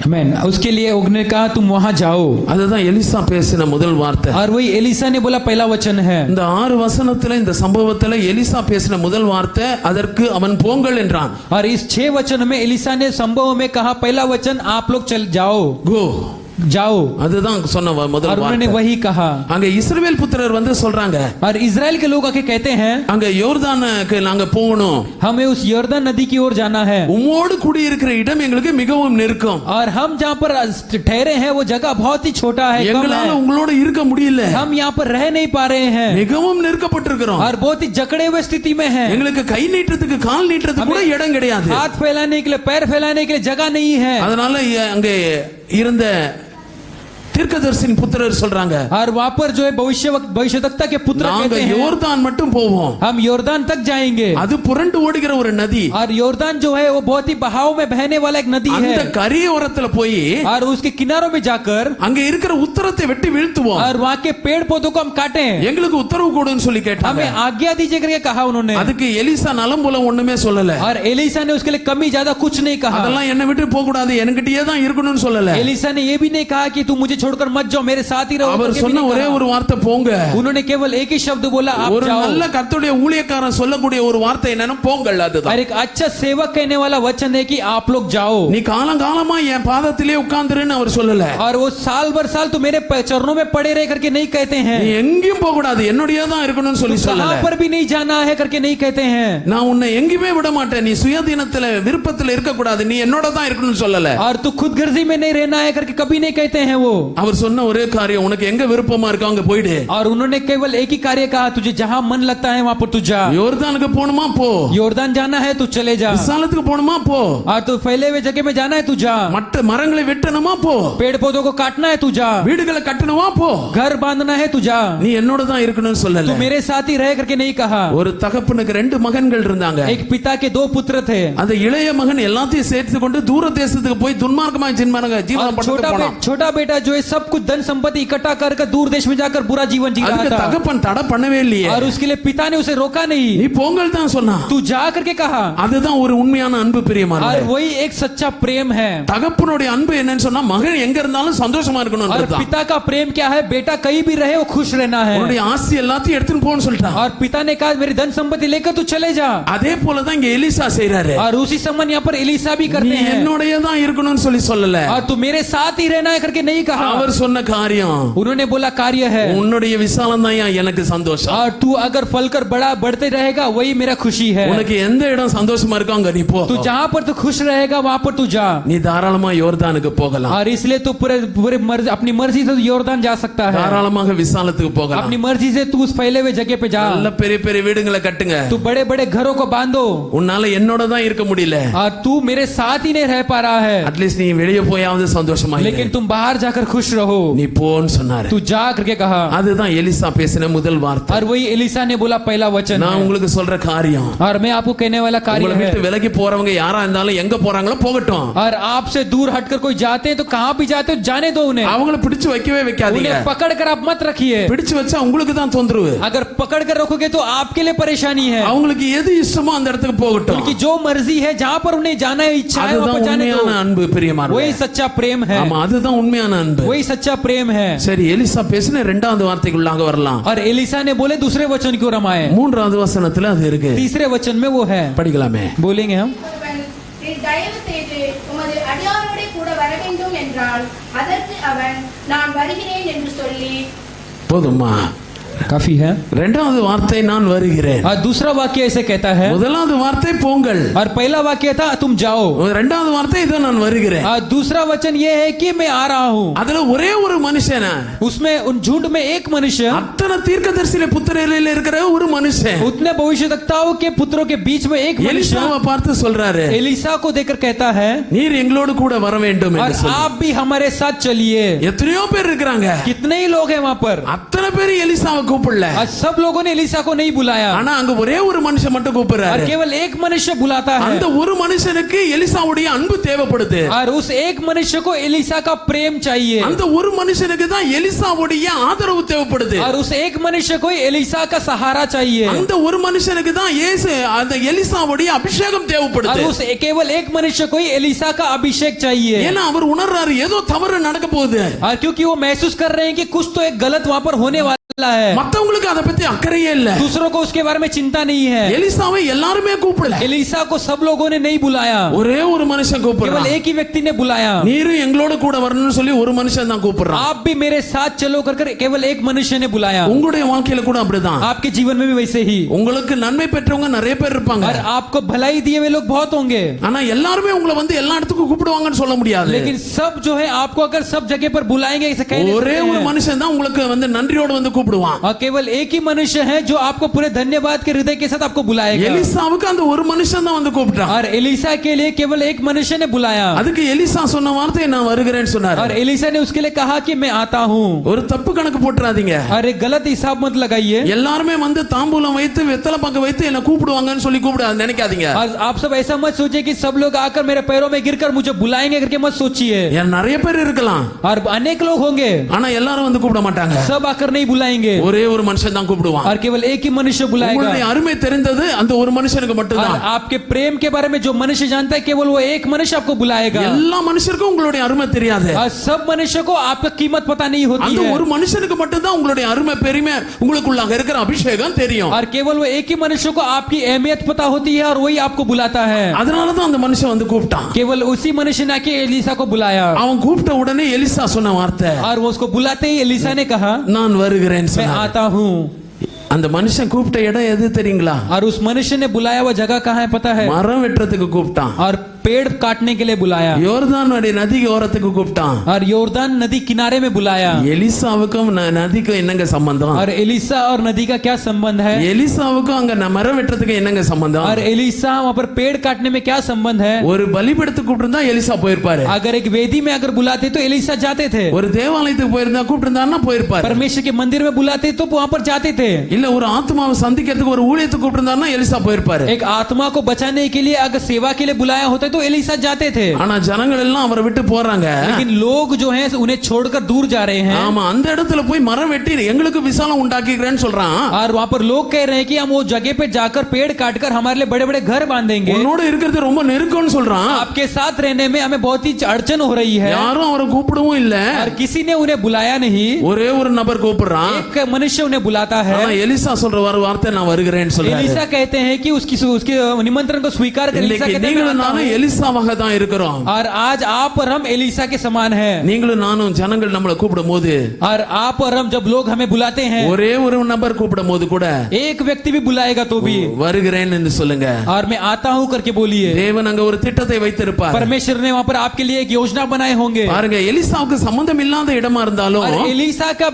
आमीन. उसके लिए उन्होंने कहा तुम वहां जाओ. அதுதான் எலிசா பேசின முதல் வார்த்தை. और वही एलीसा ने बोला पहला वचन है. இந்த 6 வசனத்துல இந்த சம்பவத்துல எலிசா பேசின முதல் வார்த்தை அதற்கு அவன் போங்கள் என்றான். और इस 6 वचन में एलीसा ने संभव में कहा पहला वचन आप लोग चल जाओ, கோ जाओ. அதுதான் சொன்ன முதல் और उन्होंने வார்த்தை. वही कहा. அங்க இஸ்ரவேல் புத்திரர் வந்து சொல்றாங்க, और इजराइल के लोग आके कहते हैं அங்க யோர்தானுக்கு நாங்க போகணும், हमें उस यर्दन नदी की ओर जाना है. உம்மோடு கூடி இருக்கிற இடம் எங்களுக்கு மிகவும் நெருக்கம், और हम जहाँ पर ठहरे हैं वो जगह बहुत ही छोटा है, कम எங்களால है. உங்களோட இருக்க முடியல, हम यहाँ पर रह नहीं पा रहे हैं மிகவும் நெருக்கப்பட்டிருக்கிறோம், और बहुत ही जकड़े हुए स्थिति में हैं. எங்களுக்கு கை நீட்டுறதுக்கு கால் நீட்டுறதுக்கு கூட இடம் கிடையாது. हाथ फैलाने के लिए पैर फैलाने के लिए जगह नहीं है. அதனால அங்கே இருந்த தீர்க்கதரிசியின் புத்திரர் சொல்றாங்க, और वहाँ पर जो है भविष्यवक्ता के पुत्र நாங்க कहते हैं யோர்தான் மட்டும் போவோம், हम योर्दान तक जाएंगे. அது புரண்டு ஓடுகிற ஒரு நதி, और योर्दान जो है वो बहुत ही बहाव में बहने वाला एक नदी அந்த है. கரையோரத்துல போய் और उसके किनारों में जाकर அங்க இருக்கிற உத்தரத்தை வெட்டி வீழ்த்துவோம், और वहाँ के पेड़ पौधों को हम काटें, எங்களுக்கு உத்தரவு கொடுன்னு சொல்லி கேட்டாங்க. हमें आज्ञा दीजिए करके कहा उन्होंने. அதுக்கு எலிசா நலம் போல ஒண்ணுமே சொல்லல. और एलीसा ने उसके लिए कमी ज्यादा कुछ नहीं कहा. அதெல்லாம் என்ன விட்டு போக கூடாது, என்கிட்டயே தான் இருக்கணும்னு சொல்லல. एलीसा ने ये भी नहीं कहा कि तुम मुझे छोड़कर मत जाओ, मेरे साथ ही रहो. அவர் करके भी சொன்ன नहीं ஒரே कहा. ஒரு வார்த்தை போங்க. उन्होंने केवल एक ही शब्द बोला आप ஒரு जाओ. நல்ல கர்த்தருடைய ஊழியக்காரன் சொல்லக்கூடிய ஒரு வார்த்தை என்னன்னா போங்கள், அதுதான். और एक अच्छा सेवक कहने वाला वचन है कि आप लोग जाओ. நீ காலங்காலமா என் பாதத்திலே உட்கார்ந்துருன்னு அவர் சொல்லல. और वो साल भर साल तो मेरे चरणों में पड़े रहे करके नहीं कहते हैं. நீ எங்கேயும் போக கூடாது, என்னுடைய தான் இருக்கணும்னு சொல்லி कहां சொல்லல. पर भी नहीं जाना है करके नहीं कहते हैं. நான் உன்னை எங்கேயுமே விட மாட்டேன், நீ சுயதீனத்துல விருப்பத்துல இருக்க கூடாது, நீ என்னோட தான் இருக்கணும்னு சொல்லல. और तू खुदगर्जी में नहीं रहना है करके कभी नहीं कहते हैं वो. அவர் சொன்ன ஒரே காரியம், உனக்கு எங்க விருப்பமா இருக்கோ அங்க போயிடு. और उन्होंने केवल एक ही कार्य कहा, तुझे जहां मन लगता है वहां पर तू जा. யோர்தானுக்கு போணுமா போ, योर्दान जाना है तू चले जा. விசாலத்துக்கு போணுமா போ, और तू फैले हुए जगह में जाना है तू जा. மற்ற மரங்களை வெட்டணுமா போ, पेड़ पौधों को काटना है तू जा. வீடுகளை கட்டணுமா போ, घर बांधना है तू जा. நீ என்னோட தான் இருக்கணும்னு சொல்லல. तू मेरे साथ ही रह करके नहीं कहा. ஒரு தகப்பனுக்கு 2 மகன்கள் இருந்தாங்க. एक पिता के 2 पुत्र थे. அந்த இளைய மகன் எல்லாத்தையும் சேர்த்து கொண்டு தூர தேசத்துக்கு போய் துன்மார்க்கமாக ஜீவனம் और படுத்த போனான். छोटा बेटा जो है सब कुछ धन संपत्ति इकट्ठा कर दूर देश में जाकर बुरा जीवन जी रहा அதுக்கு था தகப்பன் தடை பண்ணவே இல்லையே. और उसके लिए पिता ने उसे रोका नहीं, நீ போங்கள் தான் சொன்னா. तू जा करके कहा। அதுதான் ஒரு உண்மையான அன்பு और பிரியமானவரே. वही एक सच्चा प्रेम है। தகப்பனுடைய அன்பு என்னன்னு சொன்னா மகன் எங்க இருந்தாலும் சந்தோஷமா और இருக்கணும். पिता का प्रेम क्या है? बेटा कहीं भी रहे वो खुश रहना है। உன்னுடைய ஆஸ்தி எல்லாத்தையும் எடுத்துன்னு போன்னு சொல்லிட்டான். और पिता ने कहा मेरी धन संपत्ति लेकर तू चले जा। அதே போல தான் இங்க எலிசா செய்றாரு. और उसी समय यहाँ पर एलिसा भी நீ करते हैं। என்னோடயே தான் இருக்கணும்னு சொல்லல. और तू मेरे साथ ही रहना है करके नहीं कहा। அவர் சொன்ன காரியம் उन्होंने बोला कार्य है। உன்னுடைய விசாலம் தான் எனக்கு சந்தோஷம். और तू अगर फलकर बड़ा बढ़ते रहेगा वही मेरा खुशी है। உனக்கு எந்த இடம் சந்தோஷமா இருக்கோ அங்க நீ போ. तू जहाँ पर तू खुश रहेगा वहाँ पर तू जा। நீ தாராளமா யோர்தானுக்கு போகலாம். और इसलिए तू पूरे पूरे मर्जी अपनी मर्जी से योरदान जा सकता है। தாராளமாக விசாலத்துக்கு போகலாம். अपनी मर्जी से तू उस फैले हुए जगह पे जा। நல்ல பெரிய பெரிய வீடுங்களை கட்டுங்க. तू बड़े बड़े घरों को बांधो। உன்னால என்னோட தான் இருக்க முடியல. और तू मेरे साथ ही नहीं रह पा रहा है, அட்லீஸ்ட் நீ வெளிய போயாவது சந்தோஷமா இரு. लेकिन तुम बाहर जाकर खुश रहो। நீ போன்னு சொன்னாரு. तू जा करके कहा। அதுதான் எலிசா பேசின முதல் வார்த்தை. और वही एलिसा ने बोला पहला वचन நான் है। உங்களுக்கு சொல்ற காரியம், और मैं आपको कहने वाला कार्य உங்களை है। விட்டு விலகி போறவங்க யாரா இருந்தாலும் எங்க போறாங்களோ போகட்டும். और आपसे दूर हटकर कोई जाते हैं तो कहाँ भी जाते हो जाने दो उन्हें। அவங்கள பிடிச்சு வைக்கவே வைக்காதீங்க. उन्हें पकड़ कर आप मत रखिए। பிடிச்சு வச்சா உங்களுக்கு தான் தொந்தரவு. अगर पकड़ कर रखोगे तो आपके लिए परेशानी है। அவங்களுக்கு எது இஷ்டமோ அந்த இடத்துக்கு போகட்டும். उनकी जो मर्जी है जहाँ पर उन्हें जाना है इच्छा है वहाँ पर அதுதான் जाने உண்மையான दो। அன்பு பிரியமானவரே. वही सच्चा प्रेम है। ஆமா, அதுதான் உண்மையான அன்பு. वही सच्चा प्रेम है। சரி, எலிசா பேசின இரண்டாவது வார்த்தைக்குள்ளாக வரலாம். और एलिसा ने बोले दूसरे वचन की ओर हम आए। மூன்றாவது வசனத்துல அது இருக்கு. तीसरे वचन में वो है, படிக்கலாமே. बोलेंगे हम। ஒருவன் நீர் தயவு செய்து உமது அடியாரோடே கூட வர வேண்டும் என்றால் அதற்கு அவன் நான் வருகிறேன் என்று சொல்லி போதுமா? काफी है। இரண்டாவது வார்த்தை நான் வருகிறேன். और दूसरा वाक्य ऐसे कहता है। முதலாவது வார்த்தை போங்கள். और पहला वाक्य था तुम जाओ। இரண்டாவது வார்த்தை இதோ நான் வருகிறேன். और दूसरा वचन ये है कि मैं आ रहा हूँ। அதுல ஒரே ஒரு மனுஷன், उसमें उन झुंड में एक मनुष्य, அத்தனை தீர்க்கதரிசியில புத்திரரில் இருக்கிற ஒரு மனுஷன் उतने भविष्यवक्ताओं के पुत्रों के बीच में एक मनुष्य எலிசாவை பார்த்து சொல்றாரு, एलिसा को देखकर कहता है நீர் எங்களோடு கூட வர வேண்டும் और என்று சொல்லி. आप भी हमारे साथ चलिए। எத்தனையோ பேர் இருக்கிறாங்க, कितने ही लोग हैं वहाँ पर। அத்தனை பேர் எலிசாவை கூப்பிடல. आज सब लोगों ने एलिसा को नहीं बुलाया, ஆனா அங்க ஒரே ஒரு மனுஷன் மட்டும் और கூப்பிடுறாரு. केवल एक मनुष्य बुलाता है। அந்த ஒரு மனுஷனுக்கு எலிசாவுடைய அன்பு தேவைப்படுது. और उस एक मनुष्य को एलिसा का प्रेम चाहिए। அந்த ஒரு மனுஷனுக்கு தான் எலிசாவுடைய ஆதரவு தேவைப்படுது. और उस एक मनुष्य को एलिसा का सहारा चाहिए। அந்த ஒரு மனுஷனுக்கு தான் இயேசு அந்த எலிசாவுடைய அபிஷேகம் और தேவைப்படுது. उस केवल एक मनुष्य को एलिसा का अभिषेक चाहिए। ஏன்னா அவர் உணர்றாரு ஏதோ தவறு நடக்க போகுது. और क्योंकि वो महसूस कर रहे हैं कि कुछ तो एक गलत वहाँ पर होने वाला है। மத்தவங்களுக்கு அதை பத்தி அக்கறையே இல்ல. दूसरों को उसके बारे में चिंता नहीं है। எலிசாவை எல்லாருமே கூப்பிடல. एलिसा को सब लोगों ने नहीं बुलाया, ஒரே ஒரு மனுஷன் केवल கூப்பிடுறான். एक ही व्यक्ति ने बुलाया। நீரும் எங்களோட கூட வரணும்னு சொல்லி ஒரு மனுஷன் தான் கூப்பிடுறான். आप भी मेरे साथ चलो कर केवल एक मनुष्य ने बुलाया। உங்களுடைய வாழ்க்கையில கூட அப்படிதான். आपके जीवन में भी वैसे ही। உங்களுக்கு நன்மை பெற்றவங்க நிறைய பேர் இருப்பாங்க. और आपको भलाई दिए हुए लोग बहुत होंगे, ஆனா எல்லாருமே உங்களை வந்து எல்லா இடத்துக்கும் கூப்பிடுவாங்கன்னு சொல்ல முடியாது. लेकिन सब जो है आपको अगर सब जगह पर बुलाएंगे ऐसे कह नहीं ஒரே सकते ஒரு हैं। மனுஷன் தான் உங்களுக்கு வந்து நன்றியோட வந்து கூப்பிடுவான். और केवल एक ही मनुष्य है जो आपको पूरे धन्यवाद के हृदय के साथ आपको बुलाएगा। எலிசாவுக்கு அந்த ஒரு மனுஷன் தான் வந்து கூப்பிட்டான். और एलिसा के लिए केवल एक मनुष्य ने बुलाया। அதுக்கு எலிசா சொன்ன வார்த்தை நான் வருகிறேன்னு சொன்னாரு. और एलिसा ने उसके लिए कहा कि मैं आता हूँ। ஒரு தப்பு கணக்கு போட்டுறாதீங்க. और एक गलत हिसाब मत लगाइए। எல்லாருமே வந்து தாம்பூலம் வைத்து வெத்தலை பாக்க வைத்து என்ன கூப்பிடுவாங்கன்னு சொல்லி கூப்பிட நினைக்காதீங்க. और आप सब ऐसा मत सोचिए कि सब लोग आकर मेरे पैरों में गिरकर मुझे बुलाएंगे करके मत सोचिए। ஏன் நிறைய பேர் இருக்கலாம், और अनेक लोग होंगे, ஆனா எல்லாரும் வந்து கூப்பிட மாட்டாங்க. सब आकर नहीं बुलाएंगे। ஒரே ஒரு மனுஷன் தான் கூப்பிடுவான். और केवल एक ही मनुष्य உங்களுடைய बुलाएगा। அருமை தெரிந்தது அந்த ஒரு மனுஷனுக்கு और மட்டும்தான். आपके प्रेम के बारे में जो मनुष्य जानता है केवल वो एक मनुष्य आपको बुलाएगा। எல்லா மனுஷருக்கும் உங்களுடைய அருமை தெரியாது. और सब मनुष्य को आपका कीमत पता नहीं होती அந்த है। ஒரு மனுஷனுக்கு மட்டும்தான் உங்களுடைய அருமை பெருமை உங்களுக்குள்ளாக இருக்கிற அபிஷேகம் தெரியும். और केवल वो एक ही मनुष्य को आपकी अहमियत पता होती है और वही आपको बुलाता है। அதனால தான் அந்த மனுஷன் வந்து கூப்பிட்டான். केवल उसी मनुष्य ने आके एलिसा को बुलाया। அவன் கூப்பிட்ட உடனே எலிசா சொன்ன வார்த்தை और वो उसको बुलाते ही एलिसा ने कहा நான் வருகிறேன் मैं சொன்னான். आता हूँ। அந்த மனுஷன் கூப்பிட்ட இடம் எது தெரியுங்களா? और उस मनुष्य ने बुलाया वो जगह कहाँ है पता है? மரம் வெட்டுறதுக்கு கூப்பிட்டான். और पेड़ काटने के लिए बुलाया। யோர்தான் நதி ஓரத்துக்கு கூப்பிட்டான். और योरदान नदी किनारे में बुलाया। எலிசாவுக்கும் நதிக்கும் என்னங்க சம்பந்தம்? और एलिसा और नदी का क्या संबंध है? எலிசாவுக்கும் அங்க மரம் வெட்டுறதுக்கு என்னங்க சம்பந்தம்? और एलिसा वहाँ पर पेड़ काटने में क्या संबंध है? ஒரு பலிபீடத்துக்கு கூப்பிட்டிருந்தா எலிசா போயிருப்பாரு. अगर एक वेदी में अगर बुलाते तो एलिसा जाते थे। ஒரு தேவாலயத்துக்கு போயிருந்தா கூப்பிட்டிருந்தான்னா போயிருப்பாரு. परमेश्वर के मंदिर में बुलाते तो वहाँ पर जाते थे। இல்ல ஒரு ஆத்மாவை சந்திக்கிறதுக்கு ஒரு ஊழியத்துக்கு கூப்பிட்டிருந்தான்னா எலிசா போயிருப்பாரு. एक आत्मा को बचाने के लिए अगर सेवा के लिए बुलाया होता तो तो एलिसा जाते थे, ஆனா ஜனங்கள் எல்லாம் அவரை விட்டு போறாங்க. लेकिन लोग जो हैं उन्हें छोड़कर दूर जा रहे हैं। ஆமா, அந்த இடத்துல போய் மரம் வெட்டி எங்களுக்கு விசாலம் உண்டாக்கிக்கிறேன்னு சொல்றான். और वहां पर लोग कह रहे हैं कि हम वो जगह पे जाकर पेड़ काटकर हमारे लिए बड़े बड़े घर बांधेंगे। உன்னோட இருக்கிறது ரொம்ப நெருக்கம்னு சொல்றான். आपके साथ रहने में हमें बहुत ही अड़चन हो रही है। யாரும் அவரை கூப்பிடவும் இல்ல, और किसी ने उन्हें बुलाया नहीं। ஒரே ஒரு நபர் கூப்பிடுறான். एक मनुष्य उन्हें बुलाता है। ஆனா எலிசா சொல்ற வார்த்தை நான் வருகிறேன்னு சொல்றாரு. एलिसा कहते हैं कि उसके निमंत्रण को स्वीकार कर एलिसा कहते हैं நீங்களும் நானும் எலிசாவாக தான் இருக்கிறோம். और आज आप और हम एलिसा के समान हैं। நீங்களும் நானும் ஜனங்கள் நம்மளை கூப்பிடும்போது, और आप और हम जब लोग हमें बुलाते हैं, ஒரே ஒரு நபர் கூப்பிடும்போது கூட एक व्यक्ति भी बुलाएगा तो भी வருகிறேன் என்று சொல்லுங்க. और मैं आता हूं करके बोलिए। தேவன் அங்க ஒரு திட்டத்தை வைத்திருப்பார். परमेश्वर ने वहां पर आपके लिए एक योजना बनाए होंगे। பாருங்க, எலிசாவுக்கு சம்பந்தம் இல்லாத இடமா இருந்தாலும், और एलिसा का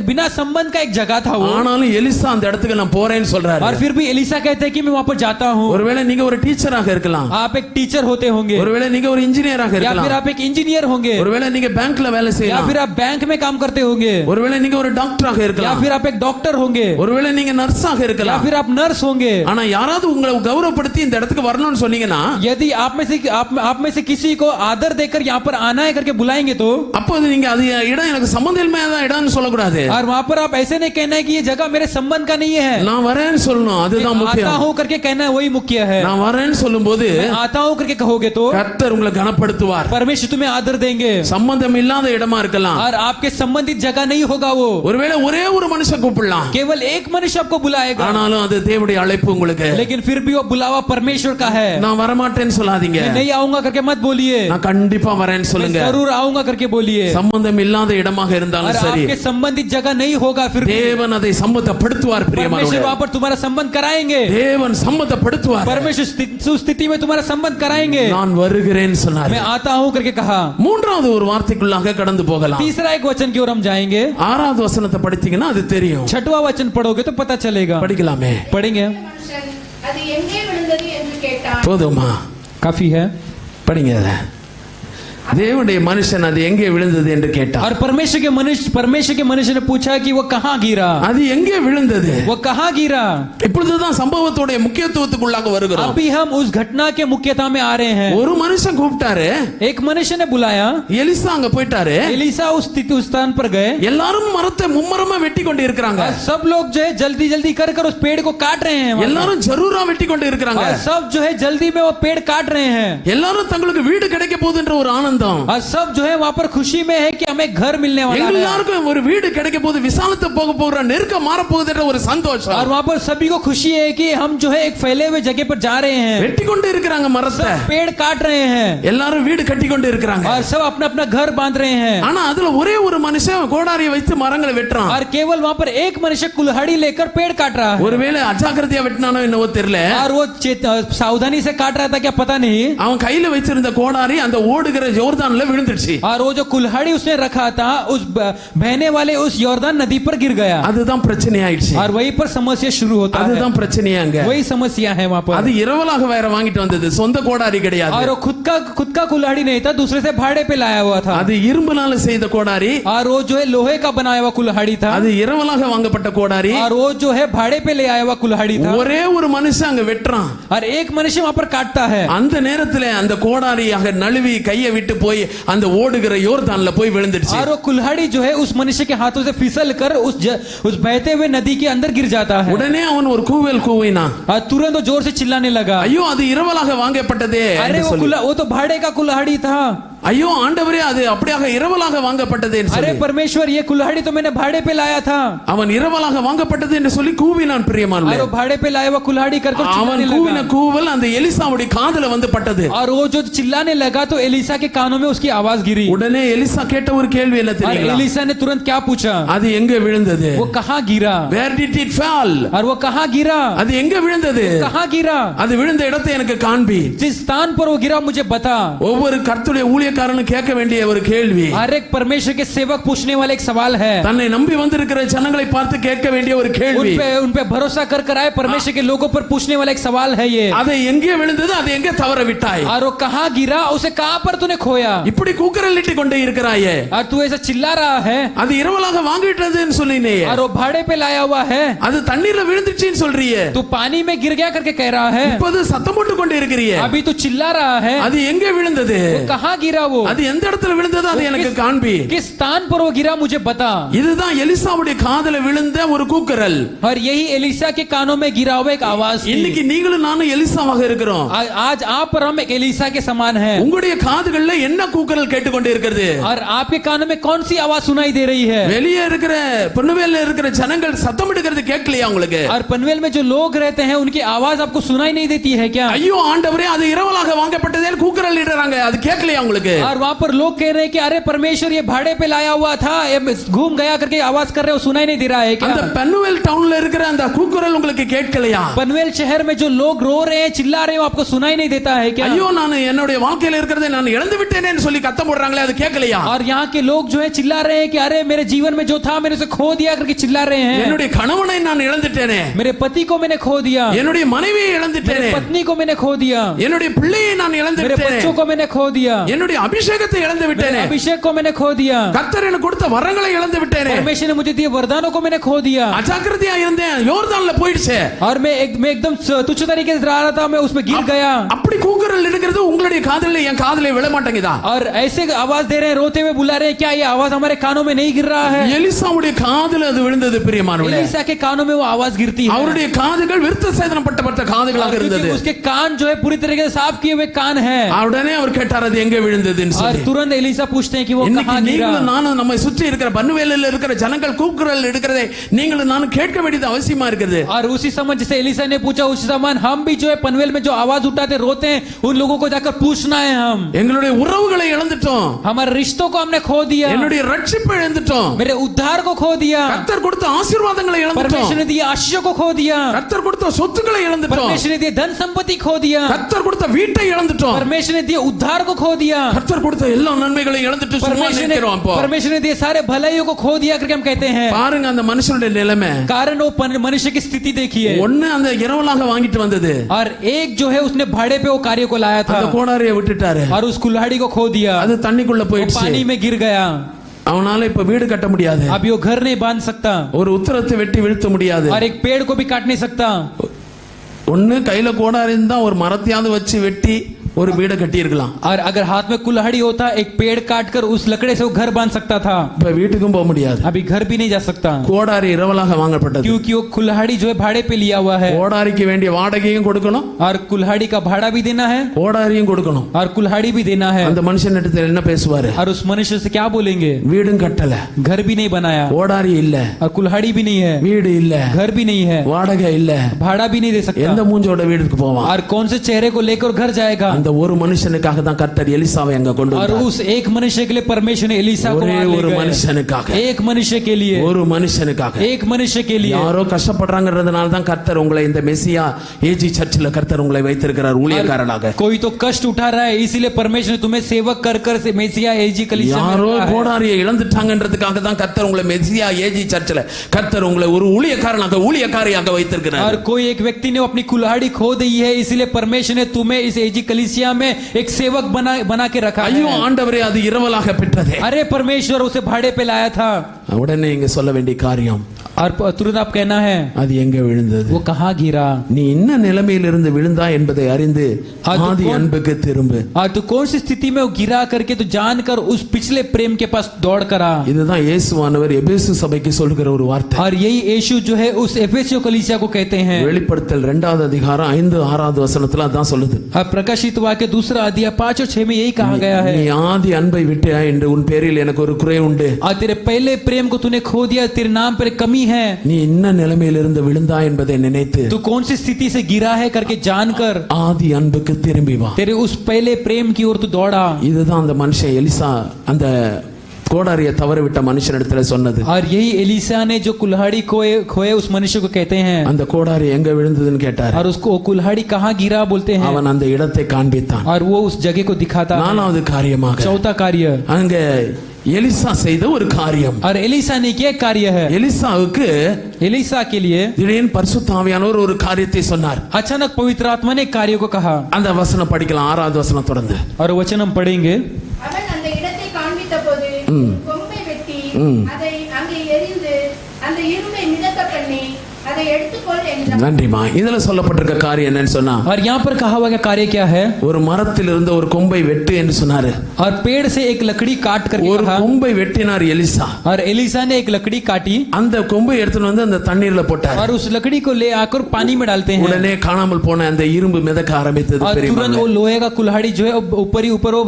बिना संबंध का एक जगह था वो, ஆனாலும் எலிசா அந்த இடத்துக்கு நான் போறேன்னு சொல்றாரு. और फिर भी एलिसा कहते हैं कि मैं वहां पर जाता हूं। ஒருவேளை நீங்க ஒரு டீச்சராக இருக்கலாம், आप एक टीचर होते होंगे, ஒருவேளை நீங்க ஒரு இன்ஜினியராக या फिर இருக்கலாம், आप एक इंजीनियर होंगे, ஒருவேளை நீங்க பேங்க்ல வேலை या செய்யலாம், फिर आप बैंक में काम करते होंगे, ஒருவேளை நீங்க ஒரு டாக்டராக या இருக்கலாம், फिर आप एक डॉक्टर होंगे, ஒருவேளை நீங்க நர்ஸாக या இருக்கலாம். फिर आप नर्स होंगे। ஆனா யாராவது உங்களை கௌரவப்படுத்தி இந்த இடத்துக்கு வரணும்னு சொன்னீங்கன்னா, यदि आप में से किसी को आदर देकर यहाँ पर आना है करके बुलाएंगे तो அப்போது நீங்க அது இடம் எனக்கு சம்பந்தம் இல்லாத இடம்னு சொல்லக்கூடாது. और वहाँ पर आप ऐसे नहीं कहना है कि ये जगह मेरे संबंध का नहीं है, நான் வரேன்னு சொல்லணும், அதுதான் आता முக்கியம். हूँ करके कहना है, वही मुख्य है। நான் வரேன்னு சொல்லும்போது मैं आता हूँ करके कहोगे तो கர்த்தர் உங்களை கனப்படுத்துவார். परमेश्वर तुम्हें आदर देंगे। சம்பந்தம் இல்லாத இடமா இருக்கலாம், और आपके संबंधित जगह नहीं होगा वो, ஒருவேளை ஒரே ஒரு மனுஷன் கூப்பிடலாம், केवल एक मनुष्य आपको बुलाएगा, ஆனாலும் அது தேவனுடைய அழைப்பு உங்களுக்கு. लेकिन फिर भी वो बुलावा परमेश्वर का है। நான் வரமாட்டேன்னு சொல்லாதீங்க, मैं नहीं आऊंगा करके मत बोलिए, நான் கண்டிப்பா வரேன்னு मैं சொல்லுங்க. जरूर आऊंगा करके बोलिए। சம்பந்தம் இல்லாத இடமாக और இருந்தாலும் சரி, आपके संबंधित जगह नहीं होगा, फिर भी தேவன் அதை சம்மதப்படுத்துவார். परमेश्वर பிரியமானவர்களே, वहां पर तुम्हारा संबंध कराएंगे। தேவன் சம்மதப்படுத்துவார். परमेश्वर उस स्थिति में तुम्हारा संबंध कराएंगे। நான் வருகிறேன்னு சொன்னார். मैं आता हूं करके कहा। மூன்றாவது ஒரு வார்த்தைக்குள்ளாக கடந்து போகலாம். तीसरा एक वचन की ओर हम जाएंगे। ஆறாவது வசனத்தை படித்தீங்கன்னா அது தெரியும். छठवां वचन पढ़ोगे तो पता चलेगा। படிக்கலாமே? पढ़ेंगे। மனுஷன் அது எங்கே விழுந்தது என்று கேட்டான். போதுமா? काफी है। படிங்க அதை. தேவனுடைய மனுஷன் அது எங்கே விழுந்தது என்று கேட்டார். और परमेश्वर के मनुष्य ने पूछा कि वो कहाँ गिरा, அது எங்கே விழுந்தது? वो कहाँ गिरा। இப்பொழுதுதான் சம்பவத்தோட முக்கியத்துவத்துக்குள்ளாக வருகிறோம். अभी हम उस घटना के मुख्यता में आ रहे हैं। ஒரு மனுஷன் கூப்பிட்டாரு, एक मनुष्य ने बुलाया, எலிசா அங்க போயிட்டாரு. एलिसा उस स्थान पर गए। எல்லாரும் மரத்தை மும்மரமா வெட்டி கொண்டு இருக்கிறாங்க. और सब लोग जो है जल्दी जल्दी कर कर उस पेड़ को काट रहे हैं। எல்லாரும் ஜரூரா வெட்டி கொண்டு இருக்கிறாங்க. और सब जो है जल्दी में वो पेड़ काट रहे हैं। எல்லாரும் தங்களுக்கு வீடு கிடைக்க போகுதுன்ற ஒரு ஆனந்தம். और सब जो है वहां पर खुशी में है कि हमें घर मिलने वाला है। எல்லாருக்கும் ஒரு வீடு கிடைக்க போகுது, விசாலத்தை போக போகிற நெருக்க மாற போகுதுன்ற ஒரு சந்தோஷம். और वहां पर सभी को खुशी है कि हम जो है एक फैले हुए जगह पर जा रहे हैं। வெட்டி கொண்டு இருக்கிறாங்க மரத்தை, पेड़ काट रहे हैं, எல்லாரும் வீடு கட்டி கொண்டு இருக்கிறாங்க. और सब अपना अपना घर बांध रहे हैं। ஆனா அதுல ஒரே ஒரு மனுஷன் கோடாரியை வைத்து மரங்களை வெட்டுறான். और केवल वहां पर एक मनुष्य कुल्हाड़ी लेकर पेड़ काट रहा है। ஒருவேளை அஜாக்கிரதையா வெட்டினானோ என்னவோ தெரியல, और वो सावधानी से काट रहा था क्या पता नहीं। அவன் கையில வச்சிருந்த கோடாரி அந்த ஓடுகிற யோர்தான்ல விழுந்துடுச்சு. और वो जो कुल्हाड़ी उसने रखा था उस बहने वाले उस यॉर्दान नदी पर गिर गया। அதுதான் பிரச்சனை ஆயிடுச்சு. और वहीं पर समस्या शुरू होता है। அதுதான் பிரச்சனையாங்க. वही समस्या है वहां पर। அது இரவலாக வேற வாங்கிட்டு வந்தது, சொந்த கோடாரி கிடையாது. और वो खुद का कुल्हाड़ी नहीं था, दूसरे से भाड़े पे लाया हुआ था। அது இரும்புனால செய்த கோடாரி. और वो जो है लोहे का बनाया हुआ कुल्हाड़ी था। அது இரவலாக வாங்கப்பட்ட கோடாரி. और वो जो है भाड़े पे ले आया हुआ कुल्हाड़ी था। ஒரே ஒரு மனுஷன் அங்க வெட்டுறான். और एक मनुष्य वहां पर काटता है। அந்த நேரத்துல அந்த கோடாரியாக நழுவி கையை விட்டு போய் அந்த ஓடுகிற யோர்தான்ல போய் விழுந்துடுச்சு. और वो कुल्हाड़ी जो है उस मनुष्य के हाथों से फिसल कर उस बहते हुए नदी के अंदर गिर जाता है। உடனே அவன் ஒரு கூவல் கூவினான். और तुरंत वो जोर से चिल्लाने लगा, ஐயோ அது இரவலாக வாங்கப்பட்டதே. अरे वो तो भाड़े का कुल्हाड़ी था। ஐயோ ஆண்டவரே, அது அப்படியாக இரவலாக வாங்கப்பட்டதே என்று अरे சொல்லி, परमेश्वर ये कुल्हाड़ी तो मैंने भाड़े पे लाया था। அவன் இரவலாக வாங்கப்பட்டது என்று சொல்லி கூவினான். और பிரியமானவர்களே, वो भाड़े पे लाया हुआ कुल्हाड़ी कर அவன் चिल्लाने கூவின लगा। கூவல் அந்த எலிசாவுடைய காதுல வந்து பட்டது. और वो जो चिल्लाने लगा तो एलिसा के कानों में उसकी आवाज गिरी। உடனே எலிசா கேட்ட ஒரு கேள்வி என்ன और தெரியுங்களா? एलिसा ने तुरंत क्या पूछा, அது எங்க விழுந்தது? वो कहाँ गिरा। Where did it fall? और वो कहाँ गिरा, அது எங்க விழுந்தது? कहाँ गिरा, அது விழுந்த இடத்தை எனக்கு காண்பி. जिस स्थान पर वो गिरा मुझे बता। ஒவ்வொரு கர்த்தருடைய ஊழியக்காரரும் ஊழியக்காரன் கேட்க வேண்டிய ஒரு கேள்வி, हर एक परमेश्वर के सेवक पूछने वाला एक सवाल है, தன்னை நம்பி வந்திருக்கிற ஜனங்களை பார்த்து கேட்க வேண்டிய ஒரு கேள்வி, उन पे भरोसा कर आए परमेश्वर के लोगों पर पूछने वाला एक सवाल है ये, அதை எங்கே விழுந்தது, அதை எங்கே தவற விட்டாய், और वो कहाँ गिरा, उसे कहाँ पर तूने खोया, இப்படி கூக்குரலிட்டு கொண்டே இருக்கிறாயே, और तू ऐसा चिल्ला रहा है, அது இரவலாக வாங்கிட்டதுன்னு சொன்னீனே, और वो भाड़े पे लाया हुआ है, அது தண்ணீர்ல விழுந்துச்சுன்னு சொல்றியே, तू पानी में गिर गया करके कह रहा है, இப்போது சத்தம் போட்டு கொண்டே இருக்கிறியே, अभी तू चिल्ला रहा है, அது எங்கே விழுந்தது, वो कहाँ गिरा, वो அது எந்த இடத்துல விழுந்தது, அது எனக்கு காண்பி. किस स्थान पर वो गिरा मुझे बता. இதுதான் எலிசாவுடைய காதுல விழுந்த ஒரு கூக்குரல். और यही एलिसा के कानों में गिरा हुआ एक आवाज थी. இன்னைக்கு நீங்களும் நானும் எலிசாவாக இருக்கிறோம். आज आप और हम एक एलिसा के समान हैं. உங்களுடைய காதுகள்ல என்ன கூக்குரல் கேட்டுக்கொண்டே இருக்கிறது, और आपके कानों में कौन सी आवाज सुनाई दे रही है. வெளியே இருக்கிற பன்னுவேல்ல இருக்கிற ஜனங்கள் சத்தம் இடுகிறது கேட்கலையா உங்களுக்கு, और पनवेल में जो लोग रहते हैं उनकी आवाज आपको सुनाई नहीं देती है क्या. ஐயோ ஆண்டவரே அது இரவலாக வாங்கப்பட்டதே கூக்குரல் இடுறாங்க, அது கேட்கலையா உங்களுக்கு. और वहां पर लोग कह रहे हैं कि अरे परमेश्वर ये भाड़े पे लाया हुआ था, घूम गया करके आवाज कर रहे हो, सुनाई नहीं दे रहा है क्या. அந்த பன்னுவேல் டவுன்ல இருக்கிற அந்த கூக்குரல் உங்களுக்கு கேட்கலையா. पनवेल शहर में जो लोग रो रहे हैं चिल्ला रहे हो आपको सुनाई नहीं देता है क्या. ஐயோ நான் என்னுடைய வாழ்க்கையில இருக்கிறதை நான் இழந்து விட்டேனேன்னு சொல்லி கத்தம் போடுறாங்களே, அது கேட்கலையா. और यहाँ के लोग जो है चिल्ला रहे हैं कि अरे मेरे जीवन में जो था मेरे से खो दिया करके चिल्ला रहे हैं. என்னுடைய கணவனை நான் இழந்துட்டேனே, मेरे पति को मैंने खो दिया, என்னுடைய மனைவியை मेरे இழந்துட்டேனே, पत्नी को मैंने खो दिया, என்னுடைய பிள்ளையை நான் இழந்து मेरे விட்டேனே, बच्चों को मैंने खो दिया, என்னுடைய அபிஷேகத்தை இழந்து मेरे விட்டேனே, अभिषेक को मैंने खो दिया, கர்த்தர் எனக்கு கொடுத்த வரங்களை இழந்து விட்டேனே, परमेश्वर ने मुझे दिए वरदानों को मैंने खो दिया, அஜாக்கிரதையா இருந்தேன், யோர்தான்ல போயிடுச்சு. और मैं एकदम तुच्छ तरीके से रहा था, मैं उसमें गिर गया. அப்படி கூக்குரல் இருக்கிறது உங்களுடைய காதுல என் காதுல விழ மாட்டேங்குதா. और ऐसे आवाज दे रहे हैं, रोते हुए बुला रहे हैं, क्या ये आवाज हमारे कानों में नहीं गिर रहा है. எலிசாவுடைய காதுல அது விழுந்தது பிரியமானவர்களே. एलिसा के कानों में वो आवाज गिरती है. அவருடைய காதுகள் விருத்த சேதனப்பட்ட காதுகளாக இருந்தது. उसके कान जो है पूरी तरीके से साफ किए हुए कान है. உடனே அவர் கேட்டார் அது எங்கே விழுந்ததுன்னு और சொல்லி. तुरंत एलिसा पूछते हैं कि वो कहां गिरा. நீங்களும் நானும் நம்மை சுற்றி இருக்கிற பன்னுவேலில் இருக்கிற ஜனங்கள் கூக்குரல் எடுக்கிறதை நீங்களும் நானும் கேட்க வேண்டியது அவசியமா இருக்குது. और उसी समय जैसे एलिसा ने पूछा उसी समान हम भी जो है पनवेल में जो आवाज उठाते रोते हैं उन लोगों को जाकर पूछना है. हम எங்களுடைய உறவுகளை இழந்துட்டோம், हमारे रिश्तों को हमने खो दिया, என்னுடைய ரட்சிப்பை இழந்துட்டோம், मेरे उद्धार को खो दिया, கர்த்தர் கொடுத்த ஆசீர்வாதங்களை இழந்துட்டோம், परमेश्वर ने दिए आशीषों को खो दिया, கர்த்தர் கொடுத்த சொத்துக்களை இழந்துட்டோம், परमेश्वर ने दिए धन संपत्ति खो दिया, கர்த்தர் கொடுத்த வீட்டை இழந்துட்டோம், परमेश्वर ने दिए उद्धार को खो दिया, கர்த்தர் கொடுத்த எல்லா நன்மைகளையும் இழந்துட்டு சும்மா நிக்கிறோம். அப்போ परमेश्वर ने दिए सारे भलाइयों को खो दिया करके हम कहते हैं. பாருங்க அந்த மனுஷனுடைய நிலைமை. कारण वो मनुष्य की स्थिति देखिए. ஒண்ணு அந்த இரவலாக வாங்கிட்டு வந்தது, और एक जो है उसने भाड़े पे वो कार्य को लाया था அந்த கோடாரியை விட்டுட்டாரு, और उस कुल्हाड़ी को खो दिया, அது தண்ணிக்குள்ள वो போயிடுச்சு. पानी में गिर गया. அவனால இப்ப வீடு கட்ட முடியாது, अभी वो घर नहीं बांध सकता, ஒரு உத்தரத்தை வெட்டி வீழ்த்த முடியாது. और एक पेड़ को भी काट नहीं सकता. ஒண்ணு கையில கோடாரி இருந்தா ஒரு மரத்தையாவது வச்சு வெட்டி ஒரு வீட கட்டி இருக்கலாம். और अगर हाथ में कुल्हाड़ी होता एक पेड़ काट कर उस लकड़े से वो घर बांध सकता था. இப்ப வீட்டுக்கும் போக முடியாது, अभी घर भी नहीं जा सकता கோடாரி இரவலாக வாங்கப்பட்டது. क्योंकि वो कुल्हाड़ी जो है भाड़े पे लिया हुआ है, கோடாரிக்கு வேண்டிய வாடகையும் கொடுக்கணும், और कुल्हाड़ी का भाड़ा भी देना है, கோடாரியும் கொடுக்கணும். और कुल्हाड़ी भी देना है. அந்த மனுஷனிடத்துல என்ன பேசுவாரு, और उस मनुष्य से क्या बोलेंगे. வீடும் கட்டல, घर भी नहीं बनाया, கோடாரி இல்ல, और कुल्हाड़ी भी नहीं है, வீடு இல்ல, घर भी नहीं है, வாடகை இல்ல, भाड़ा भी नहीं दे सकता, எந்த மூஞ்சோட வீட்டுக்கு போவான். और कौन से चेहरे को लेकर घर जाएगा. அந்த ஒரு மனுஷனுக்காக தான் கர்த்தர் எலிசாவை அங்க கொண்டு और வந்தார். उस एक मनुष्य के लिए परमेश्वर ने एलिसा को ஒரே वहां ले ஒரு गए. மனுஷனுக்காக, एक मनुष्य के लिए, ஒரு மனுஷனுக்காக, एक मनुष्य के लिए. யாரோ கஷ்டப்படுறாங்கறதுனால தான் கர்த்தர் உங்களை இந்த மெசியா ஏஜி சர்ச்சில் கர்த்தர் உங்களை வைத்திருக்கிறார் ஊழியக்காரனாக. कोई तो कष्ट उठा रहा है इसीलिए परमेश्वर ने तुम्हें सेवक कर कर से मेसिया एजी कलीसिया में யாரோ रखा है. கோடாரியை இழந்துட்டாங்கன்றதுக்காக தான் கர்த்தர் உங்களை மெசியா ஏஜி சர்ச்சில் கர்த்தர் உங்களை ஒரு ஊழியக்காரனாக ஊழியக்காரியாக வைத்திருக்கிறார். और कोई एक व्यक्ति ने अपनी कुल्हाड़ी खो दी है इसीलिए परमेश्वर ने तुम्हें इस एजी कलीसिया में एक सेवक बना के रखा ஐயோ है. ஆண்டவரே அது இரவலாக பெற்றதே. अरे परमेश्वर उसे भाड़े पे लाया था. உடனே இங்க சொல்ல வேண்டிய காரியம், और तुरंत आप कहना है அது எங்க விழுந்தது, वो कहाँ गिरा. நீ என்ன நிலைமையிலிருந்து விழுந்தா என்பதை அறிந்து ஆதி அன்புக்கு திரும்பு. और तू कौन सी स्थिति में वो गिरा करके तो जानकर उस पिछले प्रेम के पास दौड़ करा. இதுதான் இயேசுவானவர் எபேசு சபைக்கு சொல்கிற ஒரு வார்த்தை. और यही यीशु जो है उस एफेसियों कलीसिया को कहते हैं. வெளிப்படுத்தல் 2வது அதிகாரம் 5-6வது வசனத்துல அதான் சொல்லுது. और प्रकाशित वाक्य 2 अध्याय 5 और 6 में यही कहा गया है. நீ ஆதி அன்பை விட்டாய் என்று உன் பேரில் எனக்கு ஒரு குறை உண்டு. और तेरे पहले प्रेम को तूने खो दिया, तेरे नाम पर कमी है. நீ என்ன நிலைமையிலிருந்து விழுந்தா என்பதை நினைத்து तू कौन सी स्थिति से गिरा है करके जानकर ஆதி அன்புக்கு திரும்பி வா. तेरे उस पहले प्रेम की ओर तू दौड़ा. இதுதான் அந்த மனுஷன் எலிசா அந்த கோடாரியை தவறவிட்ட மனுஷனிடத்துல சொன்னது. और यही एलिसा ने जो कुल्हाड़ी खोए उस मनुष्य को कहते हैं. அந்த கோடாரி எங்க விழுந்ததுன்னு கேட்டார். और उसको कुल्हाड़ी कहाँ गिरा बोलते हैं. அவன் அந்த இடத்தை காண்பித்தான். और वो उस जगह को दिखाता. நாலாவது காரியமாக चौथा कार्य அங்க எலிசா செய்த ஒரு காரியம். और एलिसा ने क्या कार्य है. எலிசாவுக்கு एलिसा के लिए திடீர்னு பரிசுத்த ஆவியானவர் ஒரு காரியத்தை சொன்னார். अचानक पवित्र आत्मा ने कार्य को कहा. அந்த வசனம் படிக்கலாம், 6வது வசனம் தொடர்ந்து. और वचन हम पढ़ेंगे. அவன் அந்த இடத்தை காண்பித்த போது கொம்பை வெட்டி அதை அங்கே எரிந்து அந்த இரும்பை மிதக்க பண்ணி அதை எடுத்துக்கொள் என்றான். நன்றிமா. இதுல சொல்லப்பட்டிருக்க காரியம் என்னன்னு சொன்னா, और यहाँ पर कहा हुआ कार्य क्या है. ஒரு மரத்தில் இருந்த ஒரு கொம்பை வெட்டு என்று சொன்னாரு. और पेड़ से एक लकड़ी काट करके ஒரு कहा. கொம்பை வெட்டினார் எலிசா. और एलिसा ने एक लकड़ी काटी. அந்த கொம்பை எடுத்துட்டு வந்து அந்த தண்ணீர்ல போட்டார். और उस लकड़ी को ले आकर पानी में डालते हैं. உடனே காணாமல் போன அந்த இரும்பு மிதக்க ஆரம்பித்தது. और तुरंत वो लोहे का कुल्हाड़ी जो है ऊपर ही ऊपर वो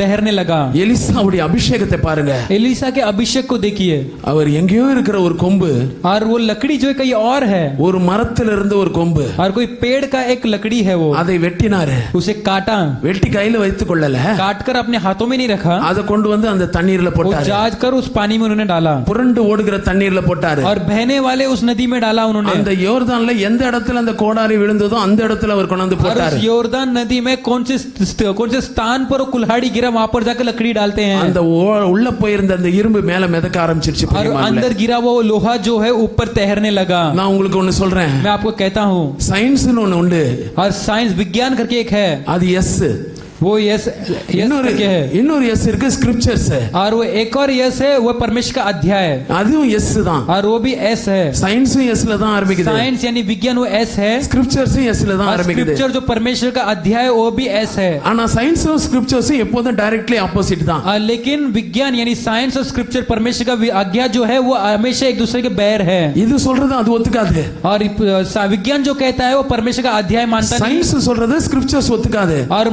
तैरने लगा. எலிசாவுடைய அபிஷேகத்தை பாருங்க. एलिसा के अभिषेक को देखिए. அவர் எங்கேயோ இருக்கிற ஒரு கொம்பு, और वो लकड़ी जो है कहीं और है. ஒரு மரத்தில் இருந்த ஒரு கொம்பு, और कोई पेड़ का एक लकड़ी है वो. அதை வெட்டினாரு. उसे काटा. வெட்டி கையில வைத்துக் கொள்ளல, काट कर अपने हाथों में नहीं रखा. அதை கொண்டு வந்து அந்த தண்ணீர்ல वो போட்டாரு. जाज कर उस पानी में उन्होंने डाला. புரண்டு ஓடுகிற தண்ணீர்ல போட்டாரு. और बहने वाले उस नदी में डाला उन्होंने. அந்த யோர்தான்ல எந்த இடத்துல அந்த கோடாரி விழுந்ததோ அந்த இடத்துல அவர் கொண்டு வந்து और போட்டாரு. उस योर्दान नदी में कौन से स्थान पर वो कुल्हाड़ी गिरा वहां पर जाकर लकड़ी डालते हैं. அந்த உள்ள போயிருந்த அந்த இரும்பு மேல மிதக்க ஆரம்பிச்சிருச்சு. और अंदर गिरा वो लोहा जो है ऊपर तैरने लगा. நான் உங்களுக்கு ஒன்னு சொல்றேன், मैं आपको कहता हूँ. சயின்ஸ்னு ஒன்னு உண்டு. और साइंस विज्ञान करके एक है. அது எஸ். वो यस करके है. இன்னொரு எஸ் இருக்கு, ஸ்கிரிப்சர்ஸ். और वो एक और यस है, वो परमेश्वर का अध्याय. அதுவும் எஸ் தான். और वो भी एस है. சயின்ஸும் எஸ்ல தான் ஆரம்பிக்குது. साइंस यानी विज्ञान वो एस है. ஸ்கிரிப்சர்ஸும் எஸ்ல தான் और ஆரம்பிக்குது. स्क्रिप्चर जो परमेश्वर का अध्याय वो भी एस है. ஆனா சயின்ஸும் ஸ்கிரிப்சர்ஸும் எப்போதும் டைரக்ட்லி ஆப்போசிட் தான். लेकिन विज्ञान यानी साइंस और स्क्रिप्चर परमेश्वर का आज्ञा जो है वो हमेशा एक दूसरे के बैर है. இது சொல்றது அது ஒத்துக்காது. और विज्ञान जो कहता है वो परमेश्वर का अध्याय मानता नहीं. சயின்ஸ் சொல்றது ஸ்கிரிப்சர்ஸ் ஒத்துக்காது. और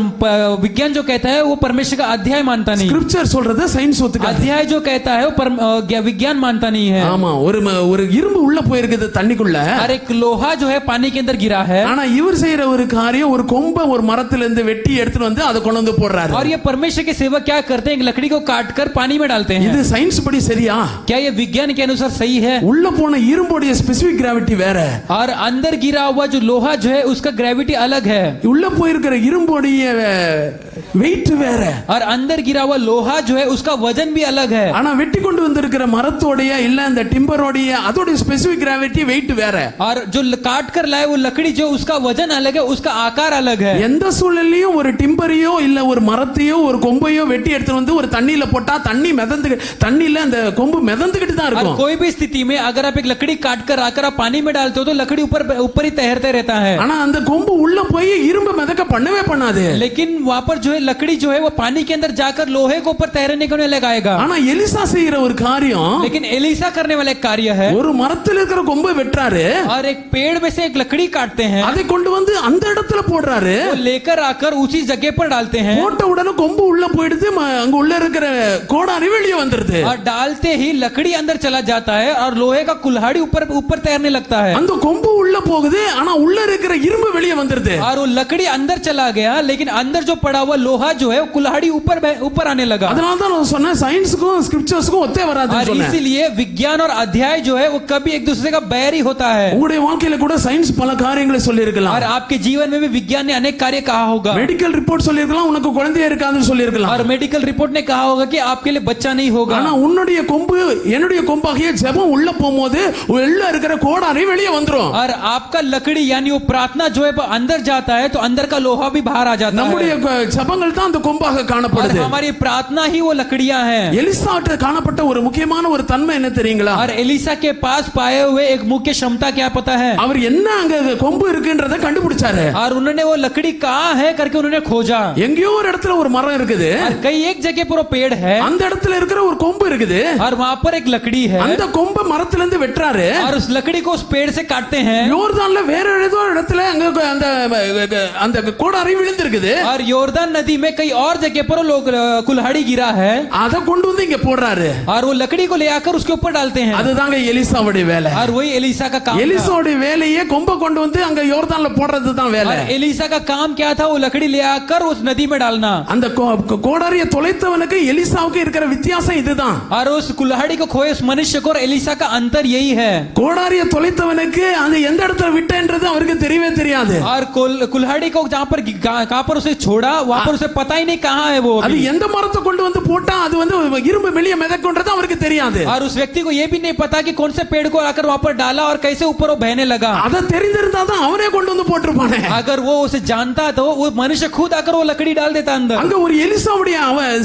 विज्ञान जो कहता है वो परमेश्वर का अध्याय मानता नहीं. स्क्रिप्चर சொல்றது சயின்ஸ் ஒத்துக்காது. अध्याय जो कहता है वो विज्ञान मानता नहीं है. ஆமா, ஒரு இரும்பு உள்ள போயிருக்குது தண்ணிக்குள்ள. और एक लोहा जो है पानी के अंदर गिरा है. ஆனா இவர் செய்யற ஒரு காரியம், ஒரு கொம்பை ஒரு மரத்துல இருந்து வெட்டி எடுத்துட்டு வந்து அதை கொண்டு வந்து போடுறாரு. और ये परमेश्वर के सेवक क्या करते हैं, एक लकड़ी को काटकर पानी में डालते हैं. இது சயின்ஸ் படி சரியா? क्या ये विज्ञान के अनुसार सही है? உள்ள போன இரும்போடைய ஸ்பெசிபிக் கிராவிட்டி வேற. और अंदर गिरा हुआ जो लोहा जो है उसका ग्रेविटी अलग है. உள்ள போயிருக்கிற இரும்போடைய வெயிட் வேற. और अंदर गिरा हुआ लोहा जो है उसका वजन भी अलग है. ஆனா வெட்டி கொண்டு வந்திருக்கிற மரத்தோடைய இல்ல அந்த டிம்பரோடைய அதோட ஸ்பெசிபிக் கிராவிட்டி வெயிட் வேற. और जो काट कर लाए वो लकड़ी जो उसका वजन अलग है, उसका आकार अलग है. எந்த சூழல்லையும் ஒரு டிம்பரையோ இல்ல ஒரு மரத்தையோ ஒரு கொம்பையோ வெட்டி எடுத்து வந்து ஒரு தண்ணியில போட்டா தண்ணியில அந்த கொம்பு மிதந்துகிட்டு தான் और இருக்கும். कोई भी स्थिति में अगर आप एक लकड़ी काट कर आकर आप पानी में डालते हो तो लकड़ी ऊपर ही तैरते रहता है. ஆனா அந்த கொம்பு உள்ள போய் இரும்பு மிதக்க பண்ணவே பண்ணாது. लेकिन वहां पर जो है लकड़ी जो है वो पानी के अंदर जाकर लोहे को ऊपर तैरने को नहीं लगाएगा. ஆனா எலிசா செய்யற ஒரு காரியம், लेकिन एलिसा करने वाला एक कार्य है. ஒரு மரத்துல இருக்கிற கொம்பை வெட்டுறாரு. और एक पेड़ में से एक लकड़ी काटते हैं. அதை கொண்டு வந்து அந்த இடத்துல போடுறாரு. वो लेकर आकर उसी जगह पर डालते हैं. போட்ட உடனே கொம்பு உள்ள போயிடுது, அங்க உள்ள இருக்கிற கோடாரி வெளியே வந்துருது. और डालते ही लकड़ी अंदर चला जाता है और लोहे का कुल्हाड़ी ऊपर तैरने लगता है. அந்த கொம்பு உள்ள போகுது, ஆனா உள்ள இருக்கிற இரும்பு வெளியே வந்துருது. और वो लकड़ी अंदर चला गया, लेकिन अंदर जो पड़ा हुआ लोहा जो है वो कुल्हाड़ी ऊपर आने लगा. அதனால தான் நான் சொன்னேன் சயின்ஸ்க்கும் ஸ்கிரிப்சர்ஸ்க்கும் ஒத்தே வராதுன்னு சொன்னேன். इसीलिए विज्ञान और अध्याय जो है वो कभी एक दूसरे का बैर ही होता है. உங்களுடைய வாழ்க்கையில கூட சயின்ஸ் பல காரியங்களை சொல்லி இருக்கலாம். और आपके जीवन में भी विज्ञान ने अनेक कार्य कहा होगा. மெடிக்கல் ரிப்போர்ட் சொல்லி இருக்கலாம், உனக்கு குழந்தையே இருக்காதுன்னு சொல்லி இருக்கலாம். और मेडिकल रिपोर्ट ने कहा होगा कि आपके लिए बच्चा नहीं होगा. ஆனா உன்னுடைய கொம்பு என்னுடைய கொம்பாகிய ஜெபம் உள்ள போகும்போது உள்ள இருக்கிற கோடாரி வெளியே வந்துரும். और आपका लकड़ी यानी वो प्रार्थना जो है अंदर जाता है तो अंदर का लोहा भी बाहर आ जाता है. நம்முடைய ஜெபங்கள் தான் அந்த கொம்பாக और காணப்படுது. हमारी प्रार्थना ही वो लकड़ियां हैं. எலிசாட்ட காணப்பட்ட ஒரு முக்கியமான ஒரு தன்மை என்ன தெரியுங்களா? और एलिसा के पास पाए हुए एक मुख्य क्षमता क्या पता है? அவர் என்ன அங்க கொம்பு இருக்குன்றத கண்டுபிடிச்சாரு. और उन्होंने वो लकड़ी कहाँ है करके उन्होंने खोजा. எங்கேயோ ஒரு இடத்துல ஒரு மரம் இருக்குது, और कई एक जगह पर वो पेड़ है. அந்த இடத்துல இருக்கிற ஒரு கொம்பு இருக்குது, और वहां पर एक लकड़ी है. அந்த கொம்பை மரத்துல இருந்து வெட்டுறாரு. और उस लकड़ी को उस पेड़ से काटते हैं. யோர்தான்ல வேற ஏதோ இடத்துல அங்க அந்த கோடாரி விழுந்திருக்குது. और योर्दान नदी नदी में कई और जगह पर वो लोग कुल्हाड़ी गिरा है அதை கொண்டு வந்து இங்க போடுறாரு. और वो लकड़ी को ले आकर उसके ऊपर डालते हैं அதுதாங்க எலிசாவுடைய வேலை. और वही एलिसा का काम था। எலிசாவுடைய வேலையே கொம்ப கொண்டு வந்து அங்க யோர்தான்ல போடுறது தான் வேலை. और एलिसा का काम क्या था? वो लकड़ी ले आकर उस नदी में डालना। அந்த கோடாரியை தொலைத்தவனுக்கு எலிசாவுக்கு இருக்கிற வித்தியாசம் இதுதான். और उस कुल्हाड़ी को खोए उस मनुष्य को और एलिसा का अंतर यही है। கோடாரியை தொலைத்தவனுக்கு அது எந்த இடத்துல விட்டேன்றது அவருக்கு தெரியவே தெரியாது. और कुल्हाड़ी को कहां पर उसे छोड़ा वहां पर उसे पता ही नहीं कहां है वो। அது எந்த மரத்தை கொண்டு வந்து போட்டா அது வந்து இரும்பு வெளிய மிதக்கும்ன்றது அவருக்கு தெரியாது. और उस व्यक्ति को ये भी नहीं पता कि कौन से पेड़ को आकर वहां पर डाला और कैसे ऊपर वो बहने लगा। அத தெரிந்திருந்தா தான் அவனே கொண்டு வந்து போட்டுருப்பானே. अगर वो उसे जानता तो वो मनुष्य खुद आकर वो लकड़ी डाल देता अंदर। அங்க ஒரு எலிசாவுடைய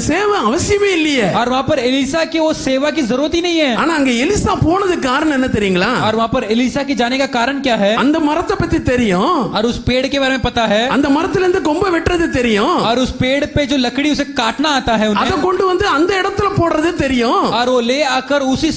சேவை அவசியமே இல்லையே. और वहां पर एलिसा की वो सेवा की जरूरत ही नहीं है। ஆனா அங்க எலிசா போனதுக்கு காரணம் என்ன தெரியுங்களா? और वहां पर एलिसा के जाने का कारण क्या है? அந்த மரத்தை பத்தி தெரியும். और उस पेड़ के बारे में पता है। அந்த மரத்துல இருந்து கொம்பை வெட்டுறது தெரியும். और उस पेड़ पे जो लकड़ी उसे काटना आता है அத उन्हें। கொண்டு வந்து அந்த இடத்துல போடுறது தெரியும். और वो ले आकर उसी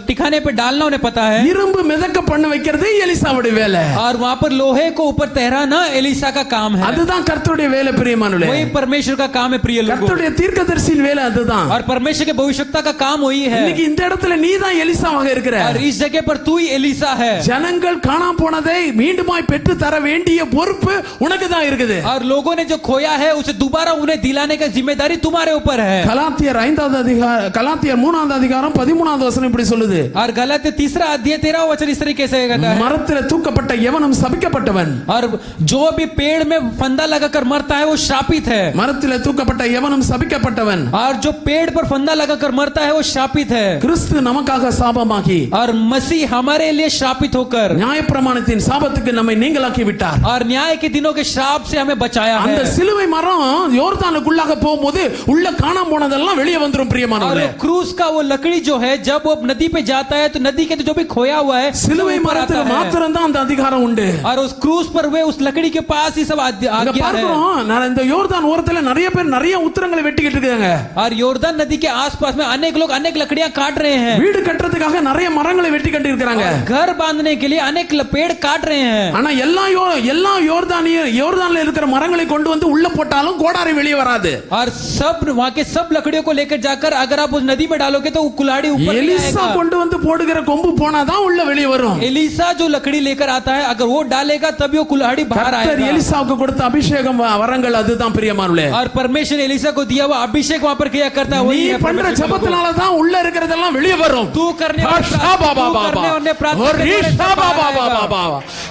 ठिकाने पे डालना उन्हें पता है। இரும்பு மிதக்க பண்ண வைக்கிறது எலிசாவுடைய வேலை. और वहां पर लोहे को ऊपर तैराना एलिसा का काम है। அதுதான் கர்த்தருடைய வேலை பிரியமானவர்களே. वही परमेश्वर का काम है प्रिय लोगों। கர்த்தருடைய தீர்க்கதரிசியின் வேலை அதுதான். और परमेश्वर के भविष्यवक्ता का काम वही है। இன்னைக்கு இந்த இடத்துல நீ தான் எலிசாவாக இருக்கிற. और इस जगह पर तू ही एलिसा है। ஜனங்கள் காணாம போனதை மீண்டுமாய் பெற்று தர வேண்டிய பொறுப்பு உனக்கு தான் இருக்குது. और लोगों ने जो खोया है उसे दोबारा उन्हें दिलाने का जिम्मेदारी तुम्हारे ऊपर है। கலாத்தியர் 5வது அதிகாரம் கலாத்தியர் 3வது அதிகாரம் 13வது வசனம் இப்படி சொல்லுது. और गलातियर 3 अध्याय 13 वचन इस तरीके से कहता है। மரத்திலே தூக்கப்பட்ட எவனும் சபிக்கப்பட்டவன். और जो भी पेड़ में फंदा लगाकर मरता है वो श्रापित है। மரத்திலே தூக்கப்பட்ட எவனும் சபிக்கப்பட்டவன். और जो पेड़ पर फंदा लगाकर मरता है वो श्रापित है। கிறிஸ்து நமக்காக சாபமாகி और मसीह हमारे लिए श्रापित होकर நியாயப்பிரமாணத்தின் சாபத்துக்கு நம்மை நீங்களாக்கி விட்டார். और न्याय के दिनों के श्राप से हमें बचाया அந்த है। சிலுவை மரம் யோர்தானுக்குள்ளாக போகும்போது உள்ள காணாம போனதெல்லாம் வெளியே வந்துரும் और பிரியமானவர்களே. क्रूस का वो लकड़ी जो है जब वो नदी पे जाता है तो नदी के जो भी खोया हुआ है சிலுவை वो ऊपर आता மரத்துல है। மாத்திரம் தான் அந்த அதிகாரம் உண்டு. और उस क्रूस पर वे उस लकड़ी के पास ही सब அங்க आज्ञा है। பார்க்கிறோம் நான் இந்த யோர்தான் ஓரத்துல நிறைய பேர் நிறைய உத்திரங்களை வெட்டிக்கிட்டு இருக்காங்க. और योर्दान नदी के आसपास में अनेक लोग अनेक लकड़ियां काट रहे हैं। வீடு கட்டுறதுக்காக நிறைய மரங்களை வெட்டி கட்டி இருக்காங்க. घर बांधने के लिए अनेक पेड़ काट रहे हैं। ஆனா எல்லா யோர்தான்ல இருக்கிற மரங்களை கொண்டு வந்து உள்ள போட்டாலும் கோடாரி வெளியே வராது. और सब वहां के सब लकड़ियों को लेकर जाकर अगर आप उस नदी में डालोगे तो वो कुल्हाड़ी ऊपर नहीं எலிசா आएगा। கொண்டு வந்து போடுகிற கொம்பு போனாதான் உள்ள வெளியே வரும். एलिसा जो लकड़ी लेकर आता है अगर वो डालेगा तभी वो कुल्हाड़ी बाहर கர்த்தர் आएगा। எலிசாவுக்கு கொடுத்த அபிஷேகம் வரங்கள் அதுதான் பிரியமானவர்களே. और परमेश्वर एलिसा को दिया हुआ अभिषेक वहां पर किया करता है நீ वही है பண்ற परमेश्वर के लोगों को। ஜெபத்தினால தான் உள்ள இருக்கிறதெல்லாம் வெளியே வரும். तू करने और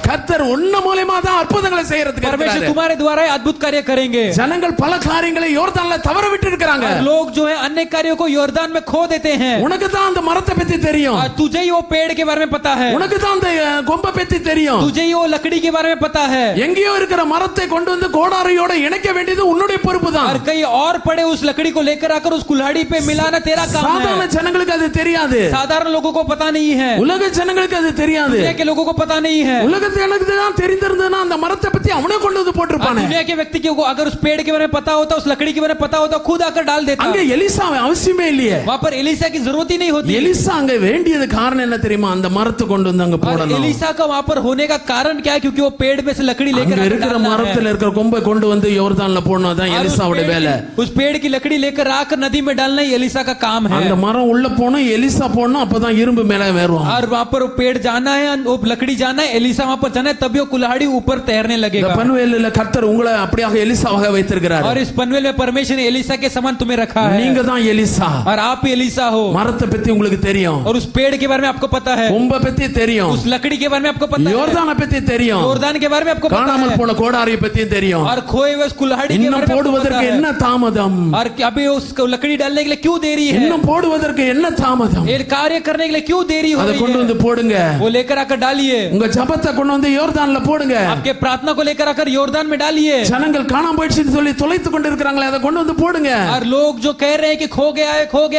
கர்த்தர் உன்ன மூலமா தான் அற்புதங்களை செய்யறதுக்கு परमेश्वर இருக்கிறாரு. तुम्हारे द्वारा ही अद्भुत कार्य करेंगे। ஜனங்கள் பல காரியங்களை யோர்தான்ல தவற விட்டு இருக்காங்க. और लोग जो है अन्य कार्यों को योर्दान में खो देते हैं। உனக்கு தான் அந்த மரத்தை பத்தி தெரியும். और तुझे ही वो पेड़ के बारे में पता है। உனக்கு தான் அந்த கொம்பை பத்தி தெரியும். तुझे ही वो लकड़ी के बारे में पता है। எங்கேயோ இருக்கிற மரத்தை கொண்டு வந்து கோடாரியோட இணைக்க வேண்டியது உன்னுடைய பொறுப்பு தான். और कहीं और पड़े उस लकड़ी को लेकर आकर उस कुल्हाड़ी पे मिलाना तेरा काम சாதாரண है। ஜனங்களுக்கு அது தெரியாது. साधारण लोगों को पता नहीं है। உலக ஜனங்களுக்கு அது தெரியாது. दुनिया के लोगों को पता नहीं है। உலகத்து எனக்கு தான் தெரிந்திருந்தா அந்த மரத்தை பத்தி அவனே கொண்டு வந்து और போட்டிருப்பானே. दुनिया के व्यक्ति को अगर उस पेड़ के बारे में पता होता उस लकड़ी के बारे में पता होता खुद आकर डाल देता। அங்க எலிசா அவசியமே இல்லையே. वहां पर एलिसा की जरूरत ही नहीं होती। எலிசா அங்க வேண்டியது காரணம் என்ன தெரியுமா? அந்த மரத்தை கொண்டு வந்து அங்க और போடணும். एलिसा का वहां पर होने का कारण क्या है? क्योंकि वो पेड़ में से लकड़ी लेकर அங்க आकर இருக்கிற डालना है। மரத்துல இருக்கிற கொம்பை கொண்டு வந்து யோர்தான்ல போடணும். அதான் और எலிசாவுடைய வேலை. उस पेड़ की लकड़ी लेकर आकर नदी में डालना ही एलिसा का काम है। அந்த மரம் உள்ள போணும், எலிசா போடணும், அப்பதான் இரும்பு மேல ஏறும். और वहां पर वो पेड़ जाना है वो लकड़ी जाना है एलिसा वहां पर जाना है तभी वो कुल्हाड़ी ऊपर तैरने இந்த लगेगा। பன்வேலில கர்த்தர் உங்களை அப்படியாக எலிசாவாக வைத்திருக்கிறார். और इस पनवेल में परमेश्वर ने एलिसा के समान तुम्हें रखा है। நீங்க தான் எலிசா. और आप ही एलिसा हो। மரத்தை பத்தி உங்களுக்கு தெரியும். और उस पेड़ के बारे में आपको पता है। கொம்பை பத்தி தெரியும். उस लकड़ी के बारे में आपको पता है। யோர்தானை பத்தி தெரியும். योर्दान के बारे में आपको पता காணாமல் है। போன கோடாரியை பத்தி தெரியும். और खोए हुए उस कुल्हाड़ी के இன்னும் बारे में आपको पता போடுவதற்கு है। என்ன தாமதம்? और अभी उस लकड़ी डालने के लिए क्यों देरी है? இன்னும் போடுவதற்கு என்ன தாமதம்? ये कार्य करने के लिए क्यों देरी हो அதை रही கொண்டு है? வந்து போடுங்க. वो लेकर आकर डालिए। உங்க ஜெபத்தை கொண்டு வந்து யோர்தான்ல போடுங்க. आपके प्रार्थना को लेकर आकर योर्दान में डालिए। ஜனங்கள் காணாம போயிடுச்சுன்னு சொல்லி தொலைத்து கொண்டு இருக்காங்களே அதை கொண்டு வந்து போடுங்க. और लोग जो कह रहे हैं कि खो गया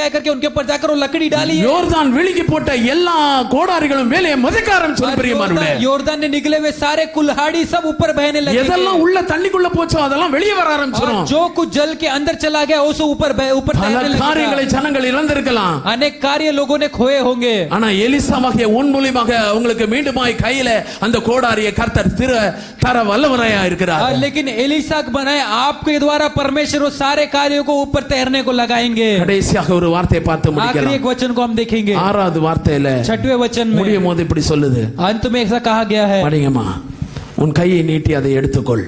है करके उनके ऊपर जाकर वो लकड़ी डालिए। யோர்தான் விழுங்கி போட்ட எல்லா கோடாரிகளும் மேலே மதிக்க ஆரம்பிச்சு பிரியமானவர்களே. योर्दान ने निकले हुए सारे कुल्हाड़ी सब ऊपर बहने लगे। எதெல்லாம் உள்ள தண்ணிக்குள்ள போச்சோ அதெல்லாம் வெளியே வர ஆரம்பிச்சிரும். जो कुछ जल के अंदर चला गया वो सब ऊपर பல तैरने காரியங்களை लगेगा। ஜனங்கள் இழந்திருக்கலாம். अनेक कार्य लोगों ने खोए होंगे। ஆனா எலிசாவாகிய உன் மூலமாக உங்களுக்கு மீண்டுமாய் கையில அந்த கோடாரியை கர்த்தர் தர வல்லவராயா இருக்கிறார். लेकिन एलिसा बनाए आप आपके द्वारा परमेश्वर वो सारे कार्यों को ऊपर तैरने को लगाएंगे। கடைசியாக ஒரு வார்த்தையை பார்த்து आखिरी முடிக்கலாம். एक वचन को हम देखेंगे 6வது வார்த்தையில 6वें वचन में முடியும் போது இப்படி சொல்லுது, अंत में ऐसा कहा गया है படிங்கம்மா, உன் கையை நீட்டி அதை எடுத்துக்கொள்,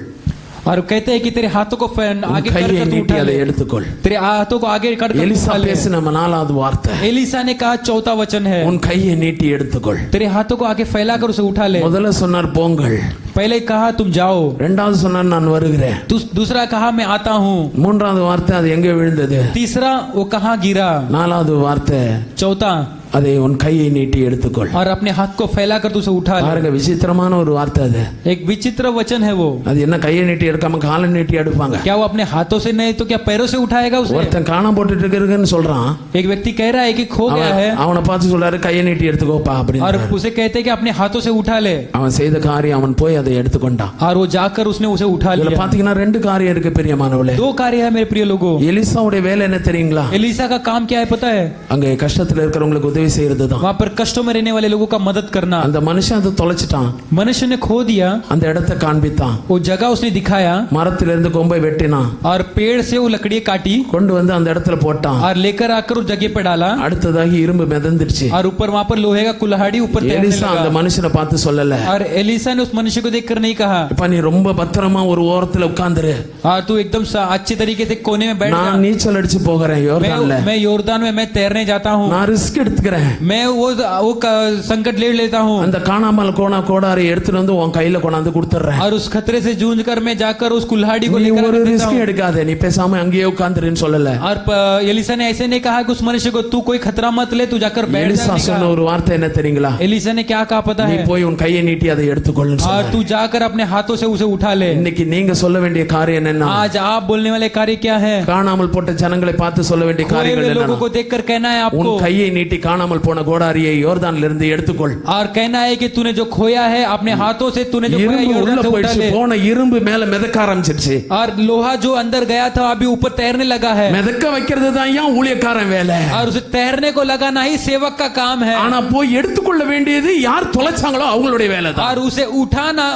और कहते हैं कि तेरे हाथों को உன் आगे கையை कर तू நீட்டி उठा அதை ले, எடுத்துக்கொள். तेरे हाथों को आगे कर तू எலிசா उठा ले। பேசின 4வது வார்த்தை, एलिसा ने कहा 4था वचन है உன் கையை நீட்டி எடுத்துக்கொள். तेरे हाथों को आगे फैलाकर उसे उठा ले। முதல்ல சொன்னார் போங்கள், पहले कहा तुम जाओ, 2வது சொன்னார் நான் வருகிறேன், दूसरा कहा मैं आता हूँ, 3வது வார்த்தை அது எங்கே விழுந்தது, तीसरा वो कहाँ गिरा, 4வது வார்த்தை चौथा அதை உன் கையை நீட்டி எடுத்துக்கொள். और अपने हाथ को फैलाकर तू उसे उठा ले। பாருங்க, விசித்திரமான ஒரு வார்த்தை அது. एक विचित्र वचन है वो। அது என்ன கையை நீட்டி எடுக்காம காலை நீட்டி எடுப்பாங்க? क्या वो अपने हाथों से नहीं तो क्या पैरों से उठाएगा उसे? ஒருத்தன் காணாம போட்டுட்டு இருக்குன்னு சொல்றான், एक व्यक्ति कह रहा है कि खो गया है அவனை பார்த்து சொல்றாரு கையை நீட்டி எடுத்துக்கோப்பா और அப்படின்னு. उसे कहते हैं कि अपने हाथों से उठा ले, அவன் செய்த காரியம் அவன் போய் அதை எடுத்துக்கொண்டான். और वो जाकर उसने उसे उठा இதுல लिया। பாத்தீங்கன்னா 2 காரியம் இருக்கு பிரியமானவளே. 2 कार्य है मेरे प्रिय लोगों। எலிசாவுடைய வேலை என்ன தெரியுங்களா? एलिसा का काम क्या है पता है? அங்க கஷ்டத்துல இருக்கிறவங்களுக்கு உதவி செய்யறதுதான். वहाँ पर कष्टों में रहने वाले लोगों का मदद करना। அந்த மனுஷன் அதை தொலைச்சிட்டான், मनुष्य ने खो दिया, அந்த இடத்தை காண்பித்தான், वो जगह उसने दिखाया மரத்திலிருந்து கொம்பை வெட்டினான், और पेड़ से वो लकड़ियां काटी கொண்டு வந்து அந்த இடத்துல போட்டான். और लेकर आकर उस जगह पे डाला, அடுத்ததாக இரும்பு மிதந்துருச்சு. और ऊपर वहाँ पर लोहे का कुल्हाड़ी ऊपर तैरने எலிசா அந்த लगा। மனுஷனை பார்த்து சொல்லல, और एलिसा ने उस मनुष्य को देखकर नहीं कहा இப்ப நீ ரொம்ப பத்திரமா ஒரு ஓரத்துல உட்கார்ந்துரு, और तू एकदम अच्छे तरीके से कोने में बैठ நான் जा। நீச்சல் அடிச்சு போகிறேன் யோர்தான்ல, मैं योर्दान में मैं तैरने जाता हूँ, நான் ரிஸ்க் எடுத்துக்கிறேன், मैं वो संकट ले लेता हूँ, அந்த காணாமல் கோடாரி எடுத்துட்டு வந்து உன் கையில கொண்டாந்து கொடுத்துறேன். और उस खतरे से जूझ कर मैं जाकर उस कुल्हाड़ी को நீ लेकर ஒரு आकर देता ரிஸ்க் हूँ। எடுக்காத, நீ பேசாம அங்கேயே உட்கார்ந்துருன்னு சொல்லல. और एलिसा ने ऐसे नहीं कहा कि उस मनुष्य को तू कोई खतरा मत ले, तू जाकर बैठ जा। எலிசா नहीं சொன்ன कहा। ஒரு வார்த்தை என்ன தெரியுங்களா? एलिसा ने क्या कहा पता நீ है? போய் உன் கையை நீட்டி அதை எடுத்துக்கொள்ளுன்னு और சொன்னார். तू जाकर अपने हाथों से उसे उठा ले। இன்னைக்கு நீங்க சொல்ல வேண்டிய காரியம் என்னன்னா, आज आप बोलने वाले कार्य क्या है? காணாமல் போட்ட ஜனங்களை பார்த்து சொல்ல வேண்டிய खोए காரியங்கள் हुए लोगों என்னன்னா, को देखकर कहना है உன் आपको, கையை நீட்டி காணாமல் போன கோடாரியை யோர்தான்ல இருந்து எடுத்துக்கொள். और कहना है कि तूने जो खोया है अपने हाथों से, तूने जो खोया இரும்பு योर्दान உள்ள से उठा போயிடுச்சு, ले। போன இரும்பு மேல மிதக்க ஆரம்பிச்சிருச்சு. और लोहा जो अंदर गया था अभी ऊपर तैरने लगा है, மிதக்க வைக்கிறது தான் ஏன் ஊழியக்காரன் வேலை. और उसे तैरने को लगाना ही सेवक का काम है। ஆனா போய் எடுத்துக்கொள்ள வேண்டியது யார் தொலைச்சாங்களோ அவங்களுடைய வேலை தான். और उसे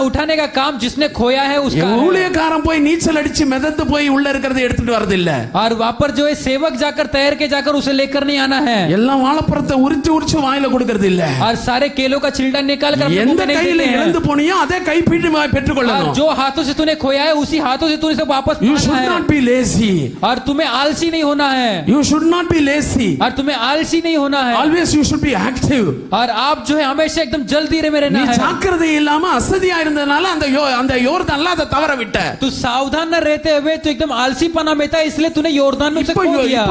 उठाने का काम जिसने खोया है उसका है। ஊழியக்காரன் போய் நீச்சல் அடிச்சு மிதந்து போய் உள்ள இருக்கிறத எடுத்துட்டு வரது இல்ல. और वहां पर जो है सेवक जाकर तैर के जाकर उसे लेकर नहीं आना है, எல்லாம் வாழைப்பழத்தை உரிச்சு உரிச்சு வாயில கொடுக்கிறது இல்ல. और सारे केलों का छिलका निकाल कर अपने मुंह எந்த में नहीं கையில देते हैं। இழந்து போனியோ அதே கைப்பீட்டு பெற்றுக்கொள்ளணும். और जो हाथों से तूने खोया है उसी हाथों से तूने सब वापस You पाना should है। not be lazy. और तुम्हें आलसी नहीं होना है, You should not be lazy. और तुम्हें आलसी नहीं होना है, Always you should be active. और आप जो है हमेशा एकदम जल्दी में நீ रहना है। ஜாக்கிரதை இல்லாம அசதியா இருந்ததனால அந்த யோர்தான்ல அதை தவற விட்ட. तू सावधान न रहते हुए तो एकदम आलसीपना में था, इसलिए तूने योर्दान में से खो दिया।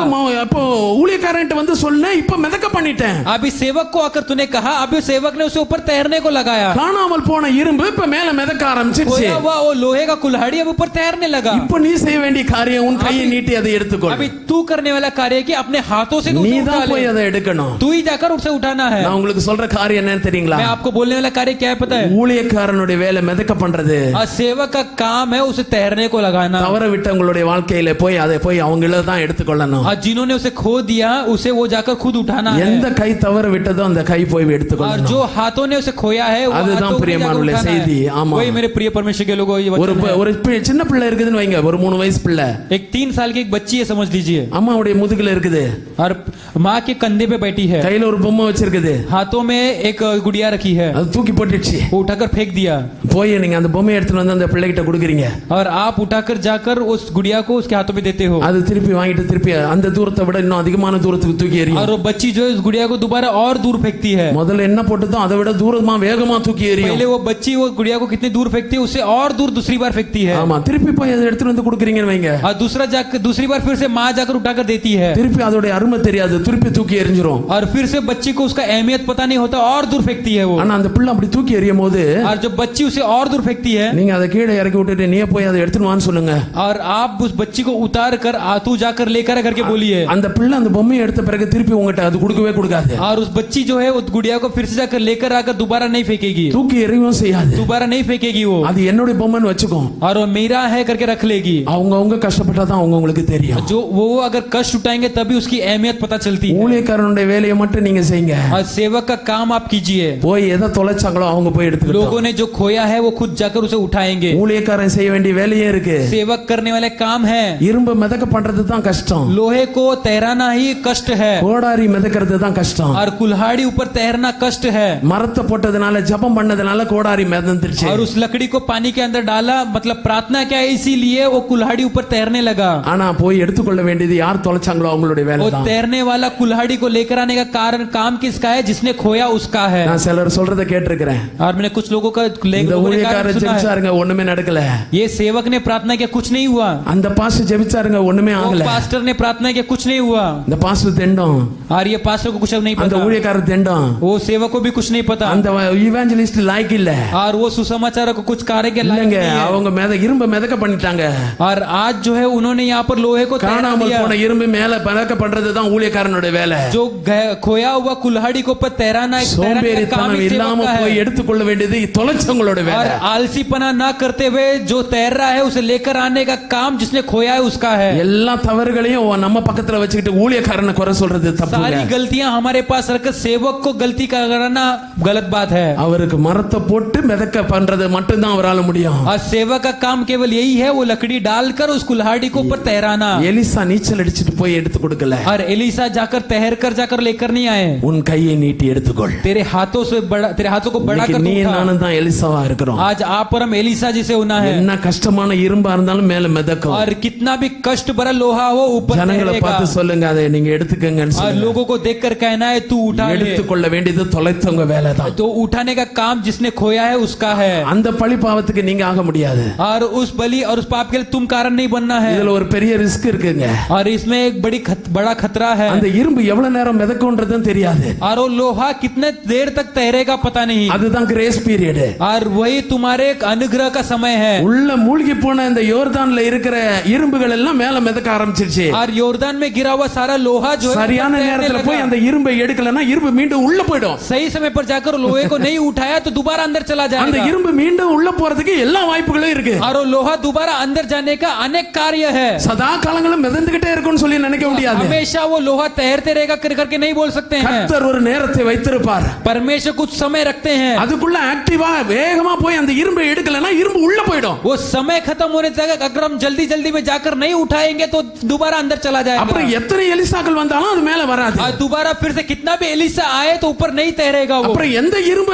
இப்போ ஊழியக்காரன்ட்ட வந்து சொன்னேன், இப்ப மிதக்க பண்ணிட்டேன். अभी सेवक को आकर तूने कहा, अभी सेवक ने उसे ऊपर तैरने को लगाया, காணாமல் போன இரும்பு இப்ப மேல மிதக்க ஆரம்பிச்சிருச்சு. खोया हुआ वो लोहे का कुल्हाड़ी अब ऊपर तैरने लगा। இப்ப நீ செய்ய வேண்டிய காரியம் உன் கையை நீட்டி அதை எடுத்துக்கொள். अभी तू करने वाला कार्य है कि अपने हाथों से நீ उसे उठा தான் போய் ले, அதை எடுக்கணும். तू ही जाकर उसे उठाना है। நான் உங்களுக்கு சொல்ற காரியம் என்னன்னு தெரியுங்களா? मैं आपको बोलने वाला कार्य क्या है पता है? ஊழியக்காரனுடைய வேலை மிதக்க பண்றது. और सेवक का काम है उसे तैरने को लगाना। தவற விட்டவங்களுடைய வாழ்க்கையில போய் அதை போய் அவங்கள தான் எடுத்துக்கொள்ளணும். और जिन्होंने उसे खो दिया उसे वो जाकर खुद उठाना है। எந்த கை தவற விட்டதோ அந்த கை போய் और எடுத்துக்கொள்ளணும். जो हाथों ने उसे खोया है वो அதுதான் हाथों को பிரியமானவர்களே जाकर उठाना செய்தி. है। ஆமா. वही मेरे प्रिय परमेश्वर के लोगों, ये ஒரு वचन है। ஒரு சின்ன பிள்ளை இருக்குதுன்னு வைங்க, ஒரு 3 வயசு பிள்ளை एक 3 साल की एक बच्ची है समझ लीजिए, அம்மாவுடைய முதுகுல இருக்குது, और माँ के कंधे पे बैठी है, கையில ஒரு பொம்மை வச்சிருக்குது, हाथों में एक गुड़िया रखी है, அது தூக்கி போட்டுடுச்சு. वो उठाकर फेंक दिया, போய் நீங்க அந்த பொம்மையை எடுத்துட்டு வந்து அந்த பிள்ளைகிட்ட கொடுக்குறீங்க. और आप उठाकर जाकर उस गुड़िया को उसके हाथों में देते हो, அது திருப்பி வாங்கிட்டு திருப்பி அந்த தூரத்தை விட இன்னும் அதிகமான தூரத்துக்கு தூக்கி और எறியும். वो बच्ची जो है उस गुड़िया को दोबारा और दूर फेंकती है। முதல்ல என்ன போட்டதோ அதை விட தூரமா வேகமா தூக்கி எறியும். पहले वो बच्ची वो गुड़िया को कितनी दूर फेंकती है, उससे और दूर दूसरी बार फेंकती है, ஆமா, திருப்பி போய் அதை எடுத்துட்டு வந்து கொடுக்குறீங்கன்னு வைங்க, और दूसरी बार फिर से माँ जाकर उठाकर देती है, திருப்பி அதோட அருமை தெரியாது, திருப்பி தூக்கி எறிஞ்சிரும். और फिर से बच्ची को उसका अहमियत पता नहीं होता और दूर फेंकती है वो। ஆனா அந்த பிள்ளை அப்படி தூக்கி எறியும் போது और जब बच्ची उसे और दूर फेंकती है, நீங்க அதை கீழே இறக்கி விட்டுட்டு நீ போய் அதை எடுத்துட்டு வான்னு சொல்லுங்க. और आप उस बच्ची को उतार कर तू जाकर लेकर करके बोलिए, அந்த பிள்ளை அந்த பொம்மையை எடுத்த பிறகு திருப்பி உங்ககிட்ட அது கொடுக்கவே கொடுக்காது. और उस बच्ची जो है उस गुड़िया को फिर से जाकर लेकर आकर दोबारा नहीं फेंकेगी, தூக்கி எறியவும் செய்யாது. दोबारा नहीं फेंकेगी वो, அது என்னுடைய பொம்மைன்னு வச்சுக்கும். और वो मेरा है करके रख लेगी। அவங்க கஷ்டப்பட்டாதான் அவங்களுக்கு தெரியும். जो वो अगर कष्ट उठाएंगे तभी उसकी अहमियत पता चलती है। ஊழியக்காரனுடைய வேலையை மட்டும் நீங்க செய்யுங்க. और सेवक का काम आप कीजिए। போய் எதை தொலைச்சாங்களோ அவங்க போய் எடுத்துக்கிட்டோம். लोगों ने जो खोया है वो खुद जाकर उसे उठाएंगे। ஊழியக்காரன் செய்ய வேண்டிய வேலையே இருக்கு. सेवक करने वाले काम है। இரும்பு மிதக்க பண்றது தான் கஷ்டம். लोहे को तैराना ही कष्ट है கோடாரி மிதக்கிறது தான் கஷ்டம். और कुल्हाड़ी ऊपर तैरना कष्ट है। மரத்தை போட்டதுனால ஜெபம் பண்ணதுனால கோடாரி மிதந்துருச்சு. और उस लकड़ी को पानी के अंदर डाला, मतलब प्रार्थना किया, इसीलिए वो कुल्हाड़ी ऊपर तैरने लगा। ஆனா போய் எடுத்துக்கொள்ள வேண்டியது யார் தொலைச்சாங்களோ அவங்களுடைய வேலை वो தான். तैरने वाला कुल्हाड़ी को लेकर आने का कारण काम किसका है? जिसने खोया उसका है। நான் சிலர் சொல்றத கேட்டிருக்கிறேன். और मैंने कुछ लोगों का இந்த ஊழியக்காரர் ஜெபிச்சாருங்க ஒண்ணுமே நடக்கல. ये सेवक ने प्रार्थना किया कुछ नहीं हुआ। அந்த பாஸ்டர் ஜெபிச்சாருங்க ஒண்ணுமே वो ஆகல. पास्टर ने प्रार्थना किया कुछ नहीं हुआ। இந்த பாஸ்டர் தெண்டம், और ये पास्टर को कुछ नहीं அந்த पता, ஊழியக்காரர் தெண்டம், वो सेवक को भी कुछ नहीं पता, அந்த இவாஞ்சலிஸ்ட் லாய்க்கு இல்ல. और वो सुसमाचार को कुछ कार्य के लायक இல்லங்க, नहीं है। அவங்க இரும்ப மிதக்க பண்ணிட்டாங்க. और आज जो है उन्होंने यहाँ पर लोहे को तैरा காணாமல் दिया। போன இரும்பு மேல மிதக்க பண்றது தான் ஊழியக்காரனுடைய வேலை. जो खोया हुआ कुल्हाड़ी को ऊपर तैराना है, तैराने का काम சோம்பேறித்தனம் ही இல்லாம सेवक का போய் है। எடுத்துக்கொள்ள வேண்டியது தொலைச்சவங்களோட और வேலை. आलसीपना ना करते हुए जो तैर रहा है उसे लेकर आने का काम जिसने खोया है उसका है। எல்லா தவறுகளையும் நம்ம பக்கத்துல வச்சுக்கிட்டு ஊழியக்காரனை குறை சொல்றது सारी தப்புங்க. गलतियां हमारे पास रखकर सेवक को गलती करना गलत बात है। அவருக்கு மரத்தை போட்டு மிதக்க பண்றது மட்டும்தான் அவரால முடியும். और सेवक का काम केवल यही है, वो लकड़ी डालकर उस कुल्हाड़ी को ऊपर तैराना। எலிசா நீச்சல் அடிச்சிட்டு போய் எடுத்து கொடுக்கல. और एलिसा जाकर तैर कर जाकर लेकर नहीं आए। உன் கையை நீட்டி எடுத்துக்கொள். तेरे हाथों को बढ़ा कर நீ तू उठा। நானும் தான் எலிசாவா இருக்கிறோம். आज आप और हम एलिसा जिसे होना है। என்ன கஷ்டமான இரும்பா இருந்தாலும் மேல மிதக்கும். और कितना भी कष्ट भरा लोहा हो ऊपर ஜனங்களை तैरेगा। பார்த்து சொல்லுங்க, அதை நீங்க எடுத்துக்கங்கன்னு और சொல்லுங்க. लोगों को देखकर कहना है तू उठा ले। எடுத்துக்கொள்ள வேண்டியது தொலைத்தவங்க வேலை தான். तो उठाने का काम जिसने खोया है उसका है। அந்த பழி பாவத்துக்கு நீங்க ஆக முடியாது. और उस बलि और उस पाप के लिए तुम कारण नहीं बनना है। இதுல ஒரு பெரிய ரிஸ்க் இருக்குங்க. और इसमें एक बड़ा खतरा है। அந்த இரும்பு எவ்வளவு நேரம் மிதக்கும்ன்றதும் தெரியாது. और वो लोहा कितने देर तक तैरेगा पता नहीं। அதுதான் கிரேஸ் பீரியட். और वही तुम्हारे एक अनुग्रह का समय है। உள்ள மூழ்கி போன இந்த யோர்தான்ல இருக்கிற இரும்புகள் எல்லாம் மேல மிதக்க ஆரம்பிச்சிருச்சு. और योरदान में गिरा हुआ सारा लोहा जो है சரியான ऊपर तैरने நேரத்துல लगा। போய் அந்த இரும்பை எடுக்கலன்னா இரும்பு மீண்டும் உள்ள போயிடும். सही समय पर जाकर लोहे को नहीं उठाया तो दोबारा अंदर चला அந்த जाएगा। இரும்பு மீண்டும் உள்ள போறதுக்கு எல்லா வாய்ப்புகளும் இருக்கு. और वो लोहा दोबारा अंदर जाने का अनेक कार्य है। சதா காலங்களும் மிதந்துகிட்டே இருக்கும்னு சொல்லி நினைக்க முடியாது. हमेशा वो लोहा तैरते रहेगा करके नहीं बोल सकते हैं। கர்த்தர் ஒரு நேரத்தை வைத்திருப்பார். परमेश्वर कुछ समय रखते हैं। அதுக்குள்ள ஆக்டிவா வேகமா போய் அந்த இரும்பை எடுக்கலன்னா இரும்பு உள்ள போயிடும். वो समय खत्म होने तक अगर हम जल्दी में जाकर नहीं उठाएंगे तो दोबारा अंदर चला அப்புறம் जाएगा। எத்தனை எலிசாக்கள் வந்தாலும் அது மேல வராது. और दोबारा फिर से कितना भी एलिसा आए तो ऊपर नहीं तैरेगा वो। அப்புறம் எந்த இரும்பு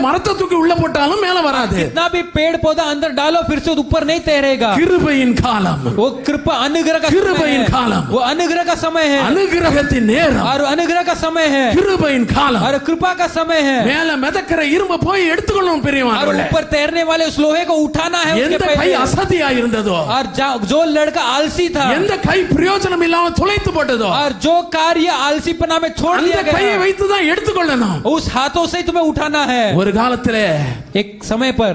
மரத்தை தூக்கி உள்ள போட்டாலும் மேல வராது. कितना भी पेड़ पौधा अंदर डालो फिर से ऊपर नहीं तैरेगा। கிருபையின் காலம், वो कृपा अनुग्रह का समय கிருபையின் है। காலம், वो अनुग्रह का समय है। அனுகிரகத்தின் நேரம், और अनुग्रह का समय है। கிருபையின் காலம். और कृपा का समय है। மேல மிதக்கிற இரும்பை போய் எடுத்துக்கொள்ளணும் और பெரியவாங்களே. ऊपर तैरने वाले उस लोहे को उठाना है उसके எந்த கை पहले। அசதியா இருந்ததோ, और जो लड़का आलसी था, எந்த கை பிரயோஜனம் இல்லாம துளைத்து போட்டதோ, और जो कार्य आलसीपना में छोड़ அந்த दिया கையை गया, வைத்து தான் எடுத்துக்கொள்ளணும். उस हाथों से ही तुम्हें उठाना है। ஒரு காலத்திலே एक समय पर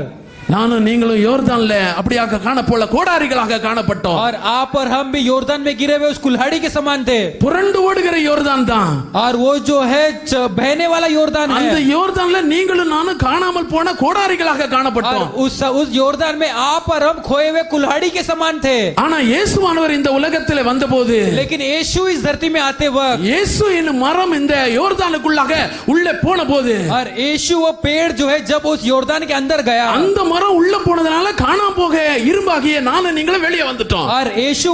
நானும் நீங்களும் யோர்தான்ல அப்படியாக காணப்போல கோடாரிகளாக காணப்பட்டோம். और आप और हम भी योरदान में गिरे हुए उस कुल्हाड़ी के समान थे। புரண்டு ஓடுகிற யோர்தான் தான். और वो जो है बहने वाला योरदान அந்த है। யோர்தான்ல நீங்களும் நானும் காணாமல் போன கோடாரிகளாக और காணப்பட்டோம். उस योरदान में आप और हम खोए हुए कुल्हाड़ी के समान थे। ஆனா இயேசுவானவர் இந்த உலகத்திலே வந்தபோது, लेकिन यीशु इस धरती में आते वक्त, இயேசு என்னும் மரம் இந்த யோர்தானுக்குள்ளாக உள்ளே போன போது, और यीशु वो पेड़ जो है जब उस योरदान के अंदर गया, அந்த மரம் உள்ள போனதுனால காணாம போக இரும்பாகிய நானும் நீங்களும் வெளியே வந்துட்டோம். और यीशु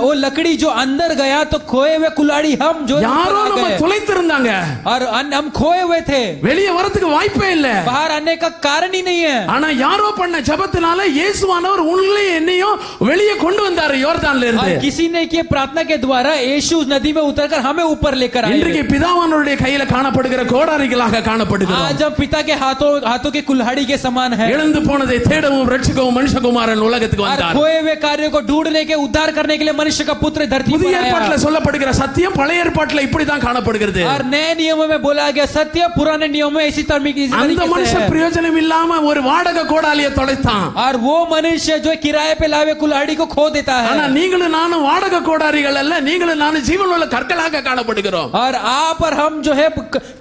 वो लकड़ी जो अंदर गया तो खोए हुए कुल्हाड़ी हम जो யாரோ ऊपर आ நம்ம गए। துளைத்திருந்தாங்க. और हम खोए हुए थे, வெளியே வரதுக்கு வாய்ப்பே இல்ல. बाहर आने का कारण ही नहीं है। ஆனா யாரோ பண்ண ஜெபத்தினால இயேசுவானவர் உங்களையும் என்னையும் வெளியே கொண்டு வந்தாரு யோர்தான்ல और இருந்து. किसी ने किए प्रार्थना के द्वारा यीशु उस नदी में उतरकर हमें ऊपर लेकर आए। இன்றைக்கு பிதாவானவருடைய கையில காணப்படுகிற கோடாரிகளாக காணப்படுகிறோம். आज हम पिता के हाथों के कुल्हाड़ी के समान है। இழந்து போனதை தேடவும் ரட்சிக்கவும் மனுஷகுமாரன் உலகத்துக்கு और வந்தார். खोए हुए कार्यों को ढूंढने के उद्धार करने के लिए मनुष्य का पुत्र धरती पर புதிய ஏற்பாட்டில் आया। சொல்லப்படுகிற சத்தியம் பழைய ஏற்பாட்டில் இப்படிதான் காணப்படுகிறது. और नए नियमों में बोला गया सत्य पुराने नियमों में इसी அந்த तरीके से மனுஷன் है। பிரயோஜனம் இல்லாம ஒரு வாடகை கோடாலியை தொலைத்தான். और वो मनुष्य जो किराए पे लावे कुल्हाड़ी को खो देता ஆனா है। நீங்களும் நானும் வாடகை கோடாரிகள் அல்ல, நீங்களும் நானும் ஜீவனுள்ள கற்களாக காணப்படுகிறோம். और आप और हम जो है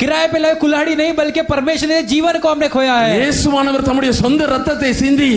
किराए पे लावे कुल्हाड़ी नहीं बल्कि परमेश्वर ने जीवन को हमने खोया है। இயேசுவானவர் தம்முடைய சொந்த ரத்தத்தை சிந்தி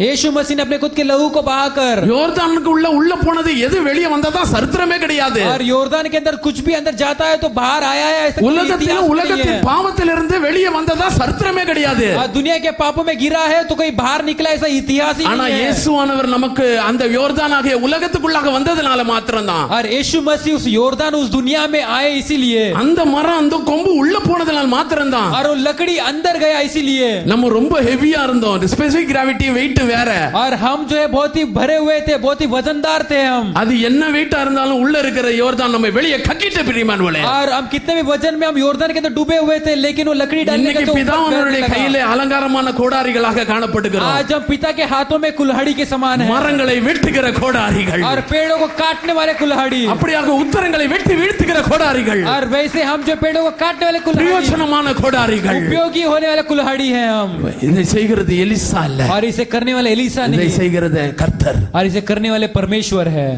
यीशु मसीह ने अपने खुद के लहू को बहाकर, யோர்தானுக்கு உள்ள போனது எது வெளியே வந்ததா சரித்திரமே கிடையாது. और योरदान के अंदर कुछ भी अंदर जाता है तो बाहर आया है ऐसा कोई इतिहास नहीं உலகத்தின் है। பாவத்திலிருந்து வெளியே வந்ததா சரித்திரமே கிடையாது. दुनिया के पापों में गिरा है तो कोई बाहर निकला ऐसा इतिहास ही ஆனா नहीं है. இயேசுவானவர் நமக்கு அந்த யோர்தான் ஆகிய உலகத்துக்குள்ளாக வந்ததனால மாத்திரம்தான். और यीशु मसीह उस योर्दान उस दुनिया में आए इसीलिए, அந்த மரம் அந்த கொம்பு உள்ள போனதனால மாத்திரம்தான். और वो लकड़ी अंदर गया इसीलिए. நம்ம ரொம்ப ஹெவியா இருந்தோம், ஸ்பெசிபிக் கிராவிட்டி வெயிட் வேற. और हम जो है बहुत ही भरे हुए थे, बहुत ही वजनदार थे हम. அது என்ன வெயிட்டா இருந்தாலும் உள்ள இருக்கிற யோர்தான் நம்ம வெளியே கக்கிட்ட பிரியமானவர்களே. और हम कितने भी वजन में हम योर्दान के अंदर डूबे हुए थे, लेकिन वो लकड़ी डालने के तो பிதாவினுடைய கையிலே அலங்காரமான கோடாரிகளாக காணப்படுகிறோம். आज हम पिता के हाथों में कुल्हाड़ी के समान है, மரங்களை வெட்டுகிற கோடாரிகள், और पेड़ों को काटने वाले कुल्हाड़ी, அப்படியாக உத்தரங்களை வெட்டி வீழ்த்துகிற கோடாரிகள், और वैसे हम जो पेड़ों को काटने वाले कुल्हाड़ी, பிரயோஜனமான கோடாரிகள். उपयोगी होने वाले कुल्हाड़ी है हम. இதை செய்கிறது எலிசா அல்ல, और इसे करने वाले एलीसा இதை नहीं, செய்கிறது கர்த்தர். और इसे करने वाले परमेश्वर है.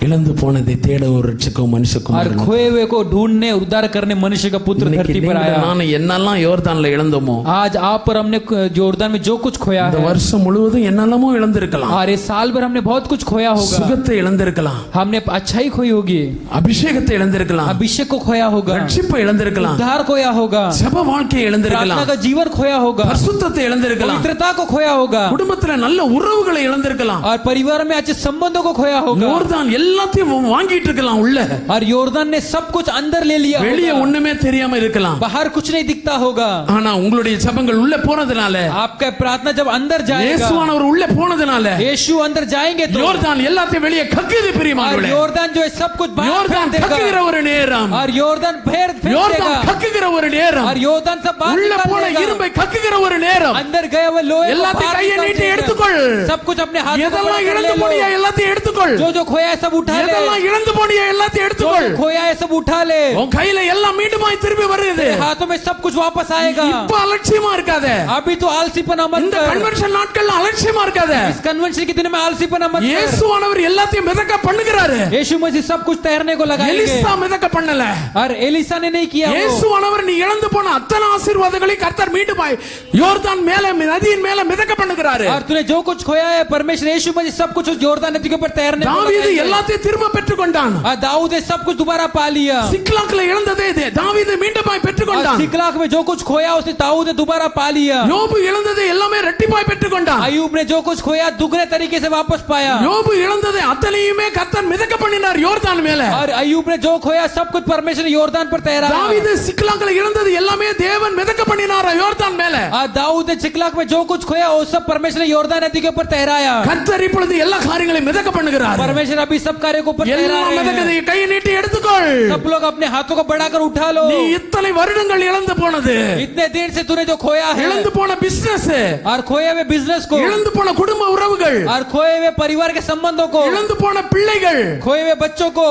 இழந்து போனதை தேட ஒரு ரட்சகம் और மனுஷகுமாரன். खोए हुए को ढूंढने और उद्धार करने मनुष्य का पुत्र धरती पर आया. நான் என்னெல்லாம் யோர்தான்ல இழந்தோமோ, आज आप पर हमने योर्दान में जो कुछ खोया இந்த है, வருஷம் முழுவதும் என்னெல்லாமோ இழந்திருக்கலாம். और इस साल भर हमने बहुत कुछ खोया होगा. சுகத்தை இழந்திருக்கலாம், हमने अच्छाई खोई होगी, அபிஷேகத்தை இழந்திருக்கலாம், अभिषेक को खोया होगा, ரட்சிப்பை இழந்திருக்கலாம், उद्धार खोया होगा, ஜெப வாழ்க்கையை प्रार्थना இழந்திருக்கலாம், का जीवन खोया होगा, பரிசுத்தத்தை இழந்திருக்கலாம், पवित्रता को खोया होगा, குடும்பத்துல நல்ல உறவுகளை இழந்திருக்கலாம். और परिवार में अच्छे संबंधों को खोया होगा. யோர்தான் எல்லாத்தையும் வாங்கிட்டு இருக்கலாம் உள்ள, और योर्दान ने सब कुछ अंदर ले लिया வெளியே होगा. ஒண்ணுமே தெரியாம இருக்கலாம். बाहर कुछ नहीं दिखता होगा. ஆனா உங்களுடைய ஜெபங்கள் உள்ள போனதுனால, आपका प्रार्थना जब अंदर जाएगा, இயேசுவானவர் உள்ள போனதுனால, यीशु अंदर जाएंगे तो யோர்தான் எல்லாத்தையும் வெளியே கக்குது और பிரியமானவர்களே. योर्दान जो है सब कुछ बाहर யோர்தான் फेंक கக்குகிற देगा. ஒரு நேரம், और योर्दान फेंक யோர்தான் देगा. கக்குகிற ஒரு நேரம், और योर्दान सब बाहर உள்ள निकाल போன देगा. இரும்பை கக்குகிற ஒரு நேரம். अंदर गए हुए लोहे को எல்லாத்தையும் बाहर கையை निकाल நீட்டி देगा. எடுத்துக்கொள். सब कुछ अपने हाथ में எதெல்லாம் पकड़ இழந்து ले लो. போனியா எல்லாத்தையும் எடுத்துக்கொள். जो खोया है सब उठा ले. எதெல்லாம் இழந்து போனியா எல்லாத்தையும் जो எடுத்துக்கொள். खोया है सब उठा ले. உன் கையில எல்லாம் மீண்டுமாய் திரும்பி வருது. हाथों में सब कुछ वापस आएगा. இப்ப அலட்சியமா இருக்காத. अभी तो आलसीपना मत இந்த कर. கன்வென்ஷன் நாட்கள்ல அலட்சியமா இருக்காத. इस कन्वेंशन के दिन में आलसीपना मत कर. இயேசுவானவர் எல்லாத்தையும் மிதக்க பண்ணுகிறாரு. यीशु मसीह सब कुछ तैरने को लगाएंगे. எலிசா மிதக்க பண்ணல. और एलिसा ने नहीं किया वो. இயேசுவானவர் நீ இழந்து போன அத்தனை ஆசீர்வாதங்களை கர்த்தர் மீண்டுமாய் யோர்தான் மேல நதியின் மேல மிதக்க பண்ணுகிறாரு. और तूने जो कुछ खोया है परमेश्वर यीशु मसीह सब कुछ उस योर्दान नदी के ऊपर तैरने को தாவீது लगाएंगे. எல்லாத்தையும் திரும்ப பெற்றுக்கொண்டான். और दाऊद ने सब कुछ दोबारा पा लिया. சிக்லாக்ல இழந்ததே தாவீது மீண்டுமாய் और பெற்றுக்கொண்டான். सिकलाग में जो कुछ खोया उसने दाऊद ने दोबारा पा लिया. யோபு இழந்ததை எல்லாமே ரெட்டிப்பாய் பெற்றுக்கொண்டான். अयूब ने जो कुछ खोया दुगने तरीके से वापस पाया. யோபு இழந்ததை அத்தனையுமே கர்த்தர் மிதக்க பண்ணினார் யோர்தான் மேல. और अयूब ने जो खोया सब कुछ परमेश्वर ने योर्दान पर तैराया. தாவீது சிக்லாக்ல இழந்தது எல்லாமே தேவன் மிதக்க பண்ணினார் யோர்தான் மேல. और दाऊद ने सिकलाग में जो कुछ खोया वो सब परमेश्वर ने योर्दान नदी के ऊपर तैराया. கர்த்தர் இப்பொழுது எல்லா காரியங்களையும் மிதக்க பண்ணுகிறார். परमेश्वर अभी सब कार्य को ऊपर तैरा எல்லாம் रहे மிதக்குது. हैं. கையை நீட்டி எடுத்துக்கொள். सब लोग अपने हाथों को बढ़ाकर उठा लो. நீ இத்தனை வருடங்கள் இழந்து போனது, इतने देर से तूने जो खोया है, இழந்து போன பிசினஸ், और खोए हुए बिजनेस को, இழந்து போன குடும்ப உறவுகள், और खोए हुए परिवार के संबंधों को, இழந்து போன பிள்ளைகள், खोए हुए बच्चों को,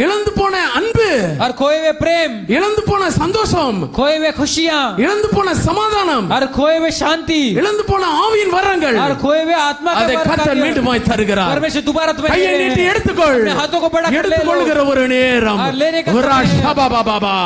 இழந்து போன அன்பு, और खोए हुए प्रेम, இழந்து போன சந்தோஷம், खोए हुए खुशियां, இழந்து போன சமாதானம், और खोए हुए शांति, இழந்து போன ஆவியின் வரங்கள், और खोए हुए आत्मा का அதை वर கர்த்தர் कार्य மீண்டுமாய் தருகிறார். परमेश्वर दोबारा तुम्हें கையை दे रहे நீட்டி हैं. எடுத்துக்கொள். अपने हाथों को बढ़ाकर ले लो. எடுத்துக்கொள்கிற ஒரு நேரம். और लेने का ஒரு समय है. ஷபாபாபாபா,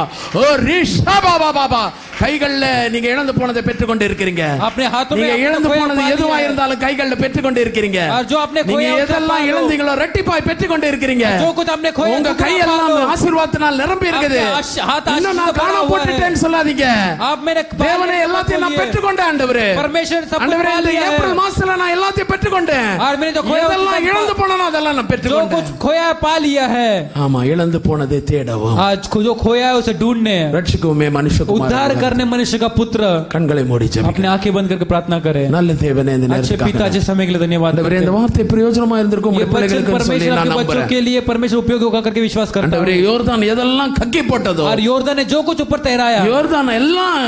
ஒரு ரிஷபாபாபாபா. கைகள்ல நீங்க இழந்து போனதை பெற்றுக்கொண்டு இருக்கிறீங்க. अपने हाथों में நீங்க अपना இழந்து खोया போனது पा எதுவா लिया है. இருந்தாலும் கைகள்ல பெற்றுக்கொண்டு இருக்கிறீங்க. और जो आपने நீங்க खोया उसको எதெல்லாம் पा लो. இழந்தீங்களோ ரெட்டிப்பாய் பெற்றுக்கொண்டு இருக்கிறீங்க. जो कुछ हमने खोया உங்க उसको पा கையெல்லாம் लो. ஆசீர்வாதத்தினால் நிரம்பி இருக்குது. आपके हाथ இன்னும் நான் आशीष से காண भरा हुआ போட்டுட்டேன்னு சொல்லாதீங்க. आप मेरे தேவனே எல்லாத்தையும் நான் பெற்றுக்கொண்டேன் ஆண்டவரே. परमेश्वर सब कुछ ஆண்டவரே पा இந்த लिया है. ஏப்ரல் மாசத்துல நான் எல்லாத்தையும் பெற்றுக்கொண்டேன். और मैंने जो खोया எதெல்லாம் उसको இழந்து போனனோ அதெல்லாம் நான் जो பெற்றுக்கொண்டேன். कुछ खोया है, पा लिया है. ஆமா, இழந்து போனதை தேடவும் आज जो खोया है उसे ढूंढने, ரட்சிக்கவுமே उद्धार மனுஷகுமாரன். करने मनुष्य का पुत्र. கண்களை மூடி अपने ஜெபிக்கலாம். आंखें बंद करके प्रार्थना करें. நல்ல தேவனே, இந்த अच्छे पिता நேரத்துக்காக अच्छे समय के लिए धन्यवाद ஆண்டவரே, करते இந்த हैं. வார்த்தை பிரயோஜனமா இருந்திருக்கும் ये உங்களுடைய वचन பிள்ளைகளுக்கு சொல்லி परमेश्वर நான் के बच्चों நம்புறேன். के लिए परमेश्वर उपयोगी होगा करके विश्वास करता ஆண்டவரே, हूं. யோர்தான் எதெல்லாம் கக்கி போட்டதோ, और योर्दान ने जो कुछ ऊपर तैराया, யோர்தான் எல்லாம்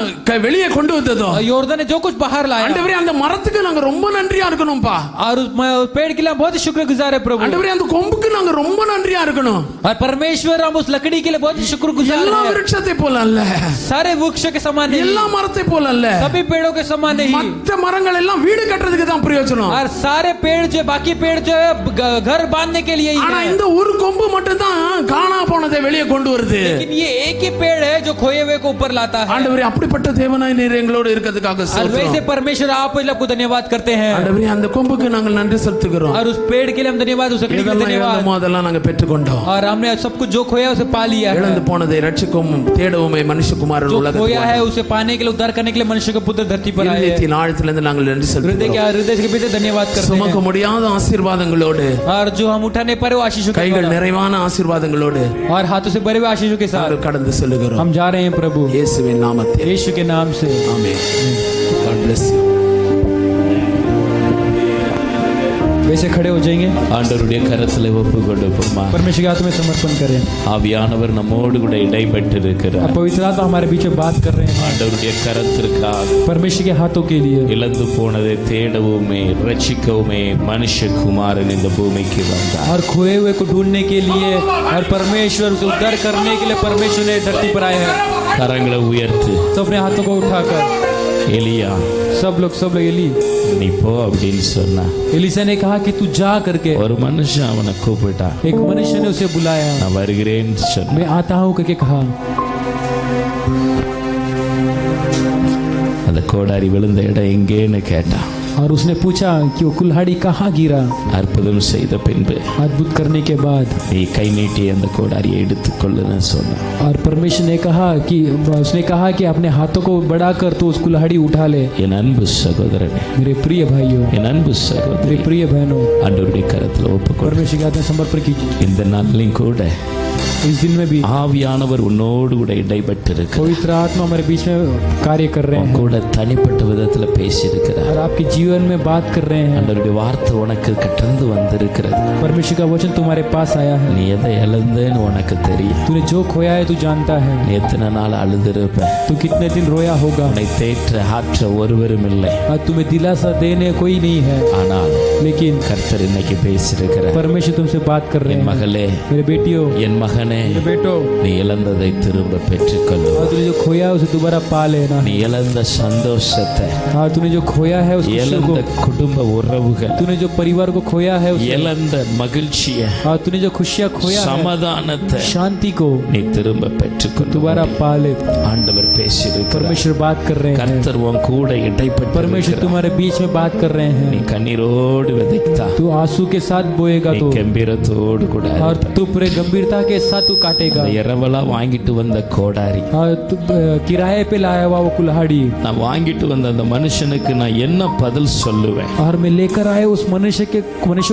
வெளியே கொண்டு வந்ததோ, और योर्दान ने जो कुछ बाहर लाया, ஆண்டவரே அந்த மரத்துக்கு நாங்க ரொம்ப நன்றியா இருக்கணும்பா. और उस पेड़ के लिए हम बहुत ही शुक्रगुजार है प्रभु. ஆண்டவரே அந்த கொம்புக்கு நாங்க ரொம்ப நன்றியா இருக்கணும். और परमेश्वर हम उस लकड़ी के लिए बहुत ही शुक्रगुजार எல்லா हैं. விருட்சத்தை போல அல்ல, सारे वृक्ष के समान नहीं, எல்லா மரத்தை போல அல்ல, सभी पेड़ों के समान नहीं. மற்ற மரங்கள் எல்லாம் வீடு கட்டுறதுக்கு தான் பிரயோஜனம். और सारे पेड़ जो बाकी पेड़ जो है घर बांधने के लिए ही ஆனா है. இந்த ஒரு கொம்பு மட்டும் தான் காணா போனதை வெளியே கொண்டு வருது. लेकिन ये एक ही पेड़ है जो खोए हुए को ऊपर लाता है. ஆண்டவரே, அப்படிப்பட்ட தேவனாய் நீர் எங்களோடு இருக்கிறதுக்காக और ஸ்தோத்திரம். वैसे परमेश्वर आप को धन्यवाद करते हैं. ஆண்டவரே, அந்த கொம்புக்கு நாங்கள் நன்றி செலுத்துகிறோம். और उस पेड़ के लिए हम धन्यवाद, उस लकड़ी के लिए எதெல்லாம் धन्यवाद. இழந்தோமோ அதெல்லாம் நாங்க பெற்றுக்கொண்டோம். और हमने सब कुछ जो खोया उसे पा लिया है. இழந்து போனதை ரட்சிக்கவும் தேடவுமே மனுஷகுமாரன் जो உலகத்துக்கு खोया है है उसे पाने के लिए, उद्धार करने के लिए मनुष्य का पुत्र धरती पर आए हैं। இதயத்தின் ஆழத்திலிருந்து நாங்கள் நன்றி செலுத்துகிறோம். हृदय के भीतर धन्यवाद करते சுமக்க हैं। முடியாத ஆசீர்வாதங்களோடு, और जो हम उठाने पर वो आशीषों के கைகள் द्वारा நிறைவான ஆசீர்வாதங்களோடு और हाथों से भरे हुए आशीषों के साथ நாங்கள் கடந்து செல்லுகிறோம். हम जा रहे हैं प्रभु இயேசுவின் நாமத்தில். यीशु के नाम से। ஆமென். God bless you. वैसे खड़े हो जाएंगे, ஆண்டவருடைய கரத்தில் ஒப்பு கொடுப்போமா. परमेश्वर के हाथ में समर्पण करें। ஆவியானவர் நம்மோடு கூட இடைப்பட்டு இருக்கிறார். अब पवित्र आत्मा हमारे बीच में बात कर रहे हैं। ஆண்டவருடைய கரத்திற்காக परमेश्वर के हाथों के लिए இழந்து போனதை தேடவுமே ரட்சிக்கவுமே மனுஷகுமாரன் இந்த பூமிக்கு வந்தார். और खोए हुए को ढूंढने के लिए और परमेश्वर को उद्धार करने के लिए परमेश्वर ने धरती पर आए हैं। கரங்களை உயர்த்து. तो अपने हाथों को उठाकर எலியா सब लोग एली நீ போ அப்படின்னு சொன்னா एलिसा ने कहा कि तू जा करके। ஒரு மனுஷன் அவனை கூப்பிட்டா. एक मनुष्य ने उसे बुलाया, நான் வருகிறேன்னு சொன்ன. मैं आता हूँ करके कहा। அந்த கோடாரி விழுந்த இடம் எங்கேன்னு கேட்டான். और उसने पूछा कि वो कुल्हाड़ी कहाँ गिरा। அற்புதம் செய்த பின்பு अद्भुत करने के बाद நீ கை நீட்டி அந்த கோடாரியை எடுத்துக்கொள்ளுன்னு சொன்னான். और परमेश्वर ने कहा कि उसने कहा कि अपने हाथों को बढ़ाकर तो उस कुल्हाड़ी उठा ले। என் அன்பு சகோதரனே, मेरे प्रिय भाइयों, என் अன்பு मेरे சகோதரி, प्रिय बहनों, ஆண்டவருடைய கரத்தில் ஒப்புக்கொடு. परमेश्वर के हाथ में समर्पण कीजिए। இந்த நாளிலும் கூட इस दिन में भी ஆவியானவர் உன்னோடு கூட இடைப்பட்டு இருக்கிறார். पवित्र आत्मा हमारे बीच में कार्य कर रहे உன் हैं கூட தனிப்பட்ட விதத்தில் பேசி இருக்கிறார். और आपके जीवन में बात कर रहे हैं। ஆண்டவருடைய வார்த்தை உனக்கு கடந்து வந்திருக்கிறது. परमेश्वर का वचन तुम्हारे पास आया है। நீ எதை இழந்தேன்னு உனக்கு தெரியும். तूने जो खोया है तू जानता है। நீ எத்தனை நாள் அழுதுருப்ப. तू कितने दिन रोया होगा। உன்னை தேற்ற ஆற்ற ஒருவரும் இல்லை. और तुम्हें दिलासा देने कोई नहीं है। ஆனால் लेकिन கர்த்தர் இன்னைக்கு பேசியிருக்கிறார். परमेश्वर तुमसे बात कर रहे என் हैं। மகளே, मेरे बेटियों, என் மகனே, मेरे बेटो, நீ இழந்ததை திரும்ப பெற்றுக்கொள்ளு. और तूने जो खोया उसे दोबारा पा लेना। நீ இழந்த சந்தோஷத்தை, और तूने जो खोया है उस खुशी இழந்த को, குடும்ப உறவுகள், तूने जो परिवार को खोया है उसे, இழந்த மகிழ்ச்சியை, और तूने जो खुशियां खोया है, சமாதானத்தை शांति को நீ திரும்ப பெற்றுக்கொள்ளு. दोबारा पा ले। ஆண்டவர் பேசியிருக்கிறார். परमेश्वर बात कर रहे हैं। கர்த்தர் உன் கூட இடைப்பட்டு परमेश्वर இருக்கிறார். तुम्हारे बीच में बात कर रहे நீ हैं। கண்ணீரோடு விதைத்தா तू आंसू के साथ बोएगा நீ तो, கம்பீரத்தோடு கூட और तू पूरे गंभीरता के साथ तू काटेगा। அந்த இரவலா வாங்கிட்டு வந்த கோடாரி, और तू किराए पे लाया हुआ वो कुल्हाड़ी, நான் வாங்கிட்டு வந்த அந்த மனுஷனுக்கு நான் என்ன பதில் சொல்லுவேன்? और मैं लेकर आए उस मनुष्य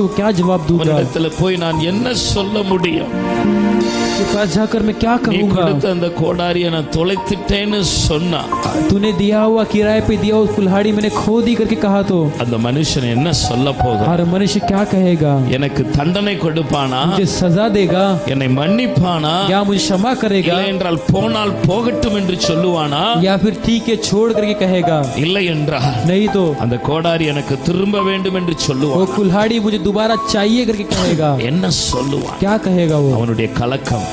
को क्या जवाब दूंगा। அவனிடத்துல போய் நான் என்ன சொல்ல முடியும்? के पास जाकर मैं क्या நீ कहूंगा। கொடுத்த அந்த கோடாரியை நான் தொலைத்துட்டேன்னு சொன்னா तूने दिया हुआ किराए पे दिया उस कुल्हाड़ी मैंने खो दी करके कहा तो, அந்த மனுஷன் என்ன சொல்ல போகிறான்? और मनुष्य क्या कहेगा। எனக்கு தண்டனை கொடுப்பானா? मुझे सजा देगा என்னை மன்னிப்பானா? या मुझे क्षमा करेगा, இல்லை என்றால் போனால் போகட்டும் என்று சொல்லுவானா? या फिर ठीक है छोड़ करके कहेगा। இல்லை என்றால் नहीं तो அந்த கோடாரி எனக்கு திரும்ப வேண்டும் என்று वो சொல்லுவான். कुल्हाड़ी मुझे दोबारा चाहिए करके कहेगा। என்ன சொல்லுவான்? क्या कहेगा वो। அவனுடைய கலக்கம்,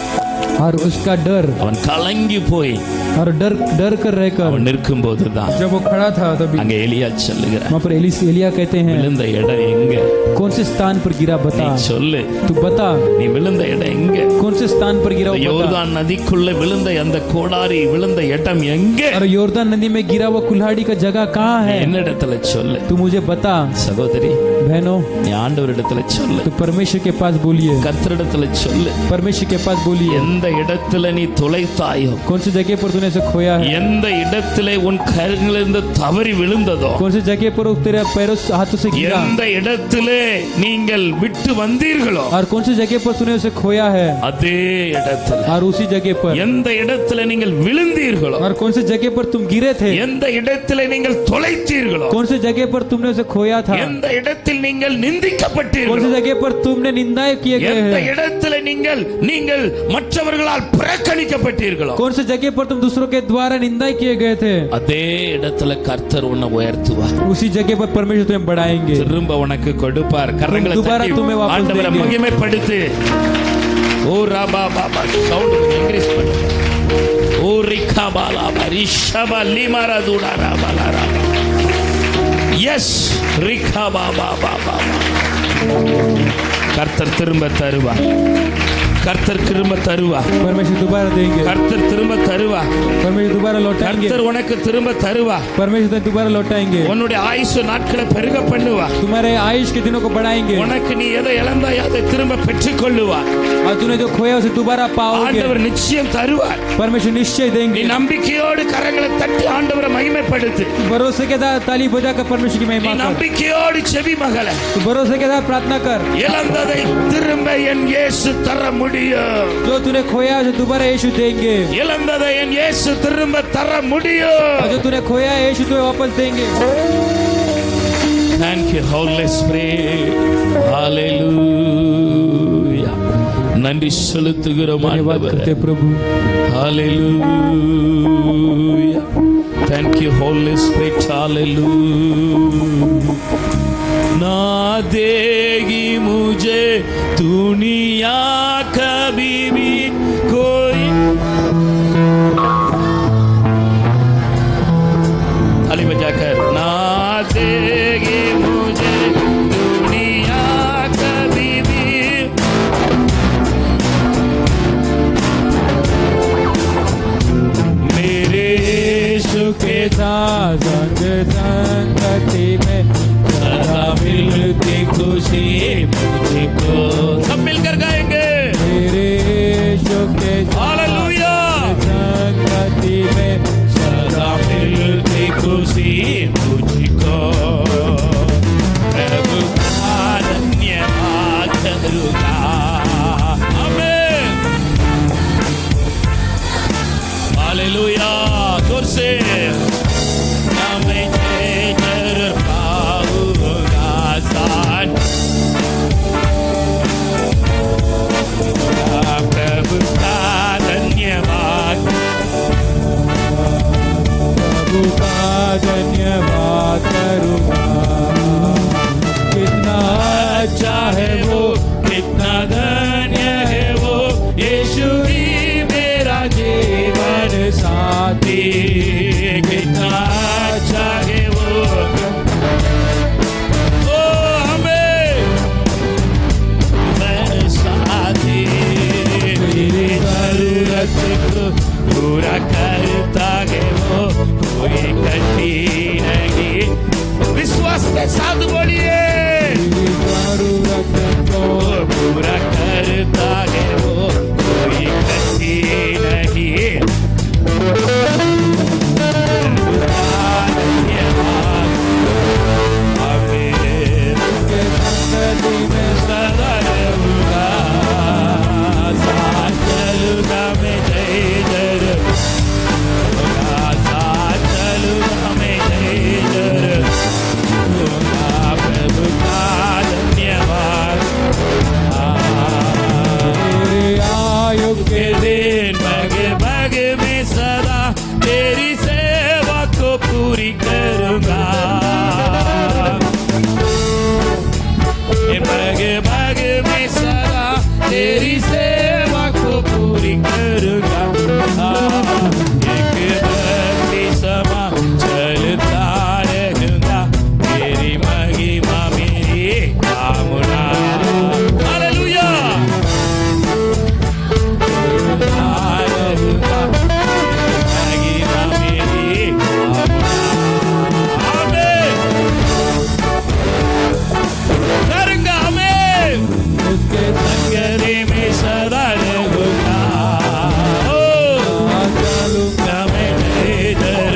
और उसका डर, அவன் கலங்கி போய் और डर कर रहकर அவன் நிற்கும் போதுதான் जब वो खड़ा था तभी அங்க எலியா சொல்லுகிறான், वहाँ पर एलिया कहते हैं, விழுந்த இடம் எங்க? कौन से स्थान पर गिरा நீ बता। சொல்லு, तू बता நீ விழுந்த இடம் எங்க? कौन से स्थान पर गिरा वो बता। யோர்தான் நதிக்குள்ள விழுந்த அந்த கோடாரி விழுந்த இடம் எங்க? और योर्दान नदी में गिरा हुआ कुल्हाड़ी का जगह कहाँ है। என்னிடத்துல சொல்லு. तू मुझे बता। சகோதரி, बहनों, நீ ஆண்டவரிடத்துல சொல்லு. तो परमेश्वर के पास बोलिए। கர்த்தரிடத்துல சொல்லு. परमेश्वर के पास बोलिए। எந்த இடத்துல நீ தொலைத்தாயோ, कौन सी जगह पर तूने इसे खोया है। எந்த இடத்திலே உன் கரங்களிலிருந்து தவறி விழுந்ததோ, कौन सी जगह पर वो तेरे पैरों हाथों से गिरा। எந்த இடத்திலே நீங்கள் விட்டு வந்தீர்களோ और कौन सी जगह पर तूने उसे खोया है। அதே இடத்துல, और उसी जगह पर, எந்த இடத்துல நீங்கள் விழுந்தீர்களோ, और कौन सी जगह पर तुम गिरे थे। எந்த இடத்திலே நீங்கள் தொலைத்தீர்களோ, कौन सी जगह पर तुमने उसे खोया था। எந்த இடத்தில் நீங்கள் कौन सी நிந்திக்கப்பட்டீர்களோ, जगह पर तुमने निंदाएं किए गए எந்த हैं। இடத்துல நீங்கள் மற்றவர்களால் புறக்கணிக்கப்பட்டீர்களோ, कौन सी जगह पर तुम दूसरों के द्वारा निंदा किए गए थे। அதே இடத்துல கர்த்தர் உன்னை உயர்த்துவார். उसी जगह पर परमेश्वर तुम्हें बढ़ाएंगे। திரும்ப உனக்கு கொடுப்பார். கரங்களை दोबारा தட்டி तुम्हें वापस ஆண்டவரை देंगे। மகிமைப்படுத்து. ஓ ராபா பாபா சவுண்ட் இன்கிரீஸ் பண்ணுங்க. ஓ ரிகா பாலா ரிஷபா லிமாரா துடா ராபாலா ராபா. எஸ் ரிகா பாபா பாபா. கர்த்தர் திரும்ப தருவார். கர்த்தர் திரும்ப தருவா. परमेश्वर दोबारा देंगे, கர்த்தர் திரும்ப தருவா. परमेश्वर दोबारा लौटाएंगे, கர்த்தர் உனக்கு திரும்ப தருவா. परमेश्वर दोबारा लौटाएंगे, உன்னுடைய ஆயுசு நாட்களை பெருக பண்ணுவா. तुम्हारे आयुष के दिनों को बढ़ाएंगे, உனக்கு நீ எதை இழந்தாய் அதை திரும்ப பெற்றுக் கொள்ளுவா. और तूने जो खोया उसे दोबारा पाओगे, ஆண்டவர் நிச்சயம் தருவார். परमेश्वर निश्चय நீ देंगे। நம்பிக்கையோடு கரங்களை தட்டி ஆண்டவரை மகிமைப்படுத்து. भरोसे के साथ ताली बजाकर परमेश्वर की நீ महिमा कर, நம்பிக்கையோடு செவி மகளே. भरोसे के साथ प्रार्थना कर। இழந்ததை திரும்ப என் இயேசு தர முடியும். जो तूने खोया उसे दोबारा यीशु देंगे, இழந்ததை என் இயேசு திரும்ப தர முடியும். और जो तूने खोया है यीशु तुम्हें वापस देंगे। Thank you Holy Spirit. Hallelujah. நன்றி செலுத்துகிறோம் धन्यवाद ஆண்டவரே. करते प्रभु। Hallelujah. Thank you Holy Spirit. Hallelujah. ना देगी मुझे दुनिया कभी भी कोई। ताली बजाकर ना देगी मुझे दुनिया कभी भी। मेरे यीशु के साथ संगति में सदा मिलती खुशी मुझको। सब मिलकर गाएंगे मेरे यीशु के हालेलुया। संगति में सदा मिलती खुशी मुझको। प्रभु का धन्यवाद करूंगा। आमीन। हालेलुया। जोर से मैं कर पाऊंगा सान। प्रभु का धन्यवाद। प्रभु का धन्यवाद करूंगा। कितना अच्छा है वो, कितना धन्य है वो, यीशु ही मेरा जीवन साथी। कितना अच्छा है वो, ओ हमें मेरे साथी। तेरी जरूरत को पूरा करता है वो, कोई कठिन नहीं। विश्वास के साथ बोलिए जरूरत को पूरा करता है वो, कोई कठिन नहीं। धन्यवाद। आमीन। के संगति में सदा रहूंगा, साथ चलूंगा मैं जय जय। साथ चलूंगा मैं जय जय। प्रभु का धन्यवाद। तेरे आयु के दिन भग भग में सदा तेरी सेवा को पूरी करूंगा। भग भग में सदा तेरी सेवा को पूरी करूंगा। एक भक्ति समा चलता रहूंगा, तेरी महिमा मेरी कामना। हालेलुया। रहूंगा, महिमा मेरी कामना। आमीन। करूंगा आमीन। उसके संगरे में सदा रहूंगा। ओ चलूंगा मैं इधर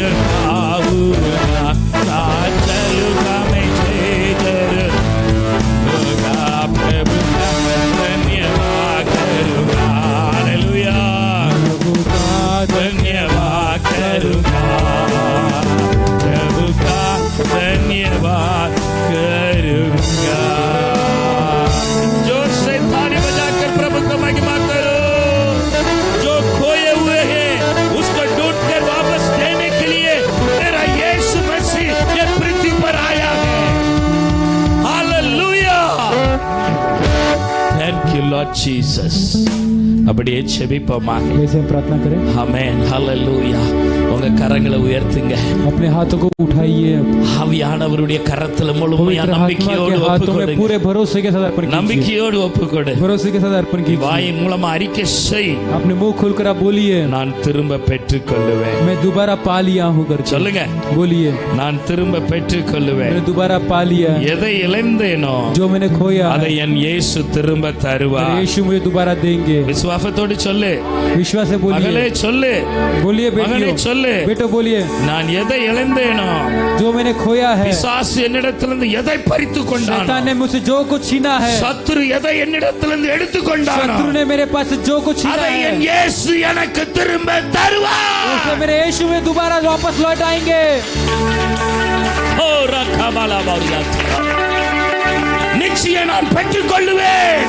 आऊंगा, साथ चलूंगा मैं इधर। होगा प्रभु का धन्यवाद करूंगा। हालेलुया। प्रभु का धन्यवाद करूंगा। प्रभु का धन्यवाद करूंगा। जोर से ताली बजाकर प्रभु का महिमा करो। जो खोए हुए हैं उसको ढूंढ कर वापस देने के लिए मेरा यीशु मसीह ये पृथ्वी पर आया है। Hallelujah. Thank you Lord Jesus. அப்படியே செபிப்போமாக. वैसे हम प्रार्थना करें। आमेन। हालेलुया। உங்க கரங்களை உயர்த்துங்க. अपने हाथों को उठाइए, ஆவியானவருடைய கரத்துல முழுமையா पवित्र आत्मा நம்பிக்கையோடு के हाथों में ஒப்புக்கொடுங்க. पूरे भरोसे के साथ अर्पण कीजिए, நம்பிக்கையோடு ஒப்புக்கொடு. भरोसे के साथ अर्पण कीजिए। வாயின் மூலமா அறிக்கை செய். अपने मुंह खोलकर आप बोलिए, நான் திரும்ப பெற்றுக்கொள்ளுவேன். मैं दोबारा पा लिया हूँ करके சொல்லுங்க. बोलिए, நான் திரும்ப பெற்றுக்கொள்ளுவேன். मैंने दोबारा पा लिया, எதை இழந்தேனோ जो मैंने खोया அதை என் இயேசு திரும்ப मेरे தருவார். यीशु मुझे दोबारा देंगे। விசுவாசத்தோடு சொல்லு. विश्वास से மகளே बोलिए, சொல்லு. बोलिए மகனே बेटियों, சொல்லு. बेटो बोलिए, நான் எதை இழந்தேனோ जो मैंने खोया है, பிசாசு என்னிடத்திலிருந்து எதை பறித்து கொண்டானோ, शैतान ने मुझसे जो कुछ छीना है, சத்துரு எதை என்னிடத்திலிருந்து எடுத்து கொண்டானோ, शत्रु ने मेरे पास से जो कुछ छीना அதை है, என் இயேசு எனக்கு திரும்ப தருவார். उसे मेरे यीशु में दोबारा वापस लौट आएंगे। ஓ ரக்கபாலா பாரியா. நிச்சயம் நான் பெற்றுக்கொள்ளுவேன்.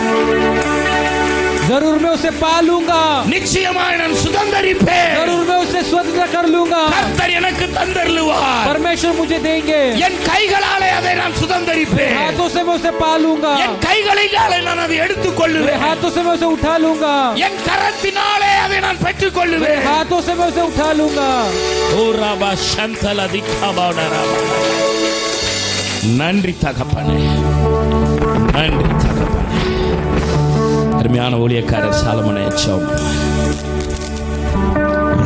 जरूर मैं उसे पा लूंगा, நிச்சயமாய் நான் சுதந்தரிப்பேன். जरूर मैं उसे स्वतंत्र कर लूंगा। கர்த்தர் எனக்கு தந்தருளுவார். परमेश्वर मुझे देंगे, என் கைகளாலே அதை நான் சுதந்தரிப்பேன். हाथों से मैं उसे पा लूंगा, என் கைகளினாலே நான் அதை मेरे எடுத்துக்கொள்ளுவேன். हाथों से मैं उसे उठा लूंगा, என் கரத்தினாலே அதை நான் मेरे பெற்றுக்கொள்ளுவேன். हाथों से मैं उसे उठा लूंगा। ஓ ராபா சந்தல திக்காபாடராபா. நன்றி தகப்பனே, நன்றி தகப்பனே. அருமையான ஊழியக்காரர் சாலமோனை ஜெபம்.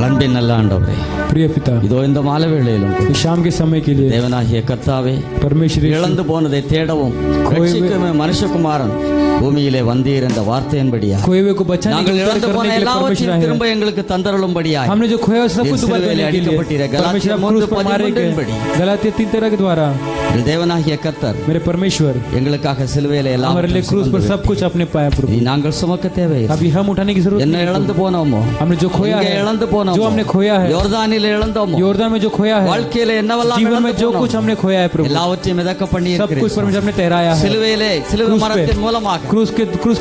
அன்பின் நல்ல ஆண்டவரே, प्रिय पिता, இதோ இந்த மாலை வேளையிலும் கூட इस शाम के समय के लिए தேவனாகிய கர்த்தாவே, परमेश्वर यीशु, இழந்து போனதை தேடவும் ரட்சிக்குமே மனுஷகுமாரன் பூமியிலே வந்தீர் என்ற வார்த்தையின்படியா खोए हुए को बचाने के நாங்கள் लिए இழந்து करने போன के लिए परमेश्वर எல்லாவற்றையும் आए திரும்ப हैं। எங்களுக்கு தந்தருளும்படியா हमने जो खोया सब कुछ दोबारा சிலுவையிலே देने के लिए அடிக்கப்பட்டீரே. परमेश्वर आप கலாத்தியர் क्रूस पर मारे गए 3:13 गलातिया 3:13 के द्वारा எங்கள் தேவனாகிய கர்த்தர் मेरे परमेश्वर எங்களுக்காக சிலுவையிலே हमारे लिए क्रूस पर सब कुछ आपने पाया प्रभु। நீ நாங்கள் சுமக்க தேவையில்லை. अभी हम उठाने की जरूरत என்ன नहीं है இழந்து प्रभु। போனோமோ, हमने जो खोया இங்கே है, இழந்து போனோமோ, जो हमने खोया है, யோர்தானிலே இழந்தோமோ, योर्दान में जो खोया है, வாழ்க்கையில என்னவெல்லாம் जीवन में இழந்து जो போனோமோ, कुछ हमने खोया है प्रभु, எல்லாவற்றையும் மிதக்க பண்ணி सब कुछ இருக்கிறீர். परमेश्वर ने ठहराया है। சிலுவையிலே சிலுவை क्रूस पे, மரத்தின் மூலமாக क्रूस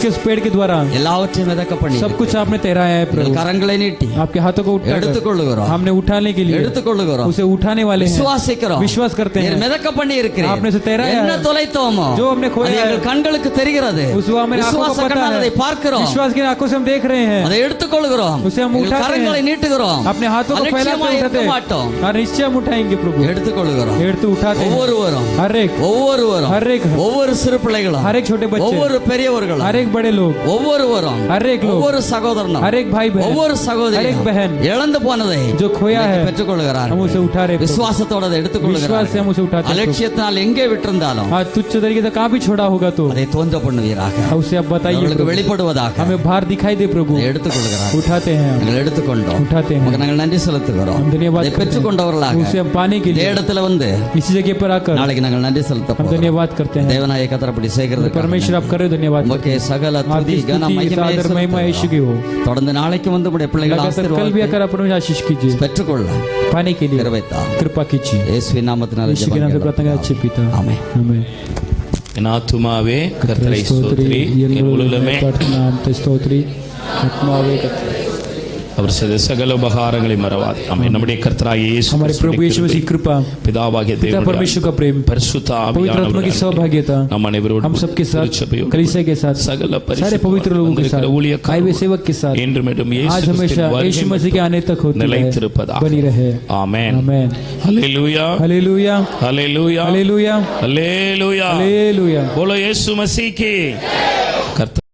के पेड़ के द्वारा எல்லாவற்றையும் மிதக்க பண்ணி सब कुछ आपने ठहराया है இருக்கிறீர். प्रभु। கரங்களை நீட்டி आपके हाथों को उठाकर எடுத்துக்கொள்ளுகிறோம், हमने उठाने के लिए எடுத்துக்கொள்ளுகிறோம், उसे उठाने वाले हैं, விசுவாசிக்கிறோம், विश्वास करते நீர் हैं। மிதக்க பண்ணி இருக்கிறீர். आपने उसे तैराया என்ன है, தொலைத்தோமோ जो हमने खोया அது है, எங்கள் கண்களுக்கு தெரிகிறது. उस हमारे आंखों விசுவாச को पता கண்ணால் அதை है, பார்க்கிறோம், विश्वास की आंखों से हम देख रहे हैं, அதை எடுத்துக்கொள்ளுகிறோம், उसे हम எங்கள் उठाते கரங்களை हैं, நீட்டுகிறோம், अपने हाथों को फैलाते அலட்சியமாய் उठाते இருக்க हैं, மாட்டோம், और निश्चय हम उठाएंगे प्रभु। எடுத்துக்கொள்ளுகிறோம். எடுத்து उठाते हैं, ஒவ்வொருவரும் हर एक ஒவ்வொரு சிறு பிள்ளைகளும், हर एक छोटे बच्चे, ஒவ்வொரு பெரியவர்களும், हर एक बड़े लोग, ஒவ்வொருவரும், हर एक लोग, ஒவ்வொரு சகோதரனும், हर एक भाई बहन, ஒவ்வொரு हर एक சகோதரியும் बहन இழந்து போனதை जो खोया है, பெற்றுக்கொள்கிறார். हम उसे उठा रहे प्रभु। விசுவாசத்தோட அதை विश्वास से எடுத்துக்கொள்கிறார். हम उसे उठाते हैं प्रभु। அலட்சியத்தினால் எங்கே விட்டிருந்தாலும் आज तुच्छ तरीके से कहाँ भी छोड़ा होगा तो அதை தோன்ற பண்ணுவீராக, उसे आप बताइए அவர்களுக்கு प्रभु। வெளிப்படுவதாக हमें बाहर दिखाई दे प्रभु। அதை எடுத்துக்கொள்கிறார். उठाते हैं हम, நாங்கள் எடுத்துக்கொண்டோம், उठाते हैं, உமக்கு நாங்கள் நன்றி செலுத்துகிறோம். हम धन्यवाद அதை करते हैं, பெற்றுக்கொண்டவர்களாக उसे हम पाने के இந்த लिए இடத்துல வந்து इसी जगह पर आकर நாளைக்கு நாங்கள் நன்றி செலுத்த हम போகிறோம். धन्यवाद करते हैं। தேவனாய கர்த்தர் அப்படி செய்கிறது परमेश्वर आप करे धन्यवाद करते உமக்கே சகல हैं। துதி आपकी கன स्तुति, மகிமை सादर महिमा यीशु की हो। தொடர்ந்து நாளைக்கு வந்து உடைய பிள்ளைகள் लगातार कल भी ஆசீர்வாதத்தை आकर आप परमेश्वर आशीष कीजिए, பெற்றுக்கொள்ள पाने के लिए கிருபை தாரும். कृपा कीजिए। இயேசுவின் நாமத்தினாலே यीशु के नाम से प्रार्थना करें, अच्छे पिता, ஆமென். आमेन। என் ஆத்துமாவே கர்த்தரை स्तोत्री ஸ்தோத்திரி, என் உள்ளமே नाम ते स्तोत्री आत्मावे कर्ता। அவர் செய்த சகல உபகாரங்களை மறவாதே. ஆமென். நம்முடைய கர்த்தராகிய இயேசு हमारे प्रभु यीशु கிறிஸ்துவின் मसीह कृपा, பிதாவாகிய पिता தேவனுடைய परमेश्वर का प्रेम, பரிசுத்த पवित्र आत्मा की सहभागिता நம் அனைவரோடும் हम सबके साथ, திருச்சபையோடும் कलीसिया के साथ, சகல सारे पवित्र लोगों के साथ, आए हुए सेवक के साथ என்றும் आज हमेशा यीशु मसीह के आने तक होती நிலைத்திருப்பதாக. बनी रहे। ஆமென். आमेन। ஹalleluya, हालेलुया, ஹalleluya, हालेलुया, ஹalleluya. हालेलुया। बोलो यीशु मसीह की. கர்த்தர்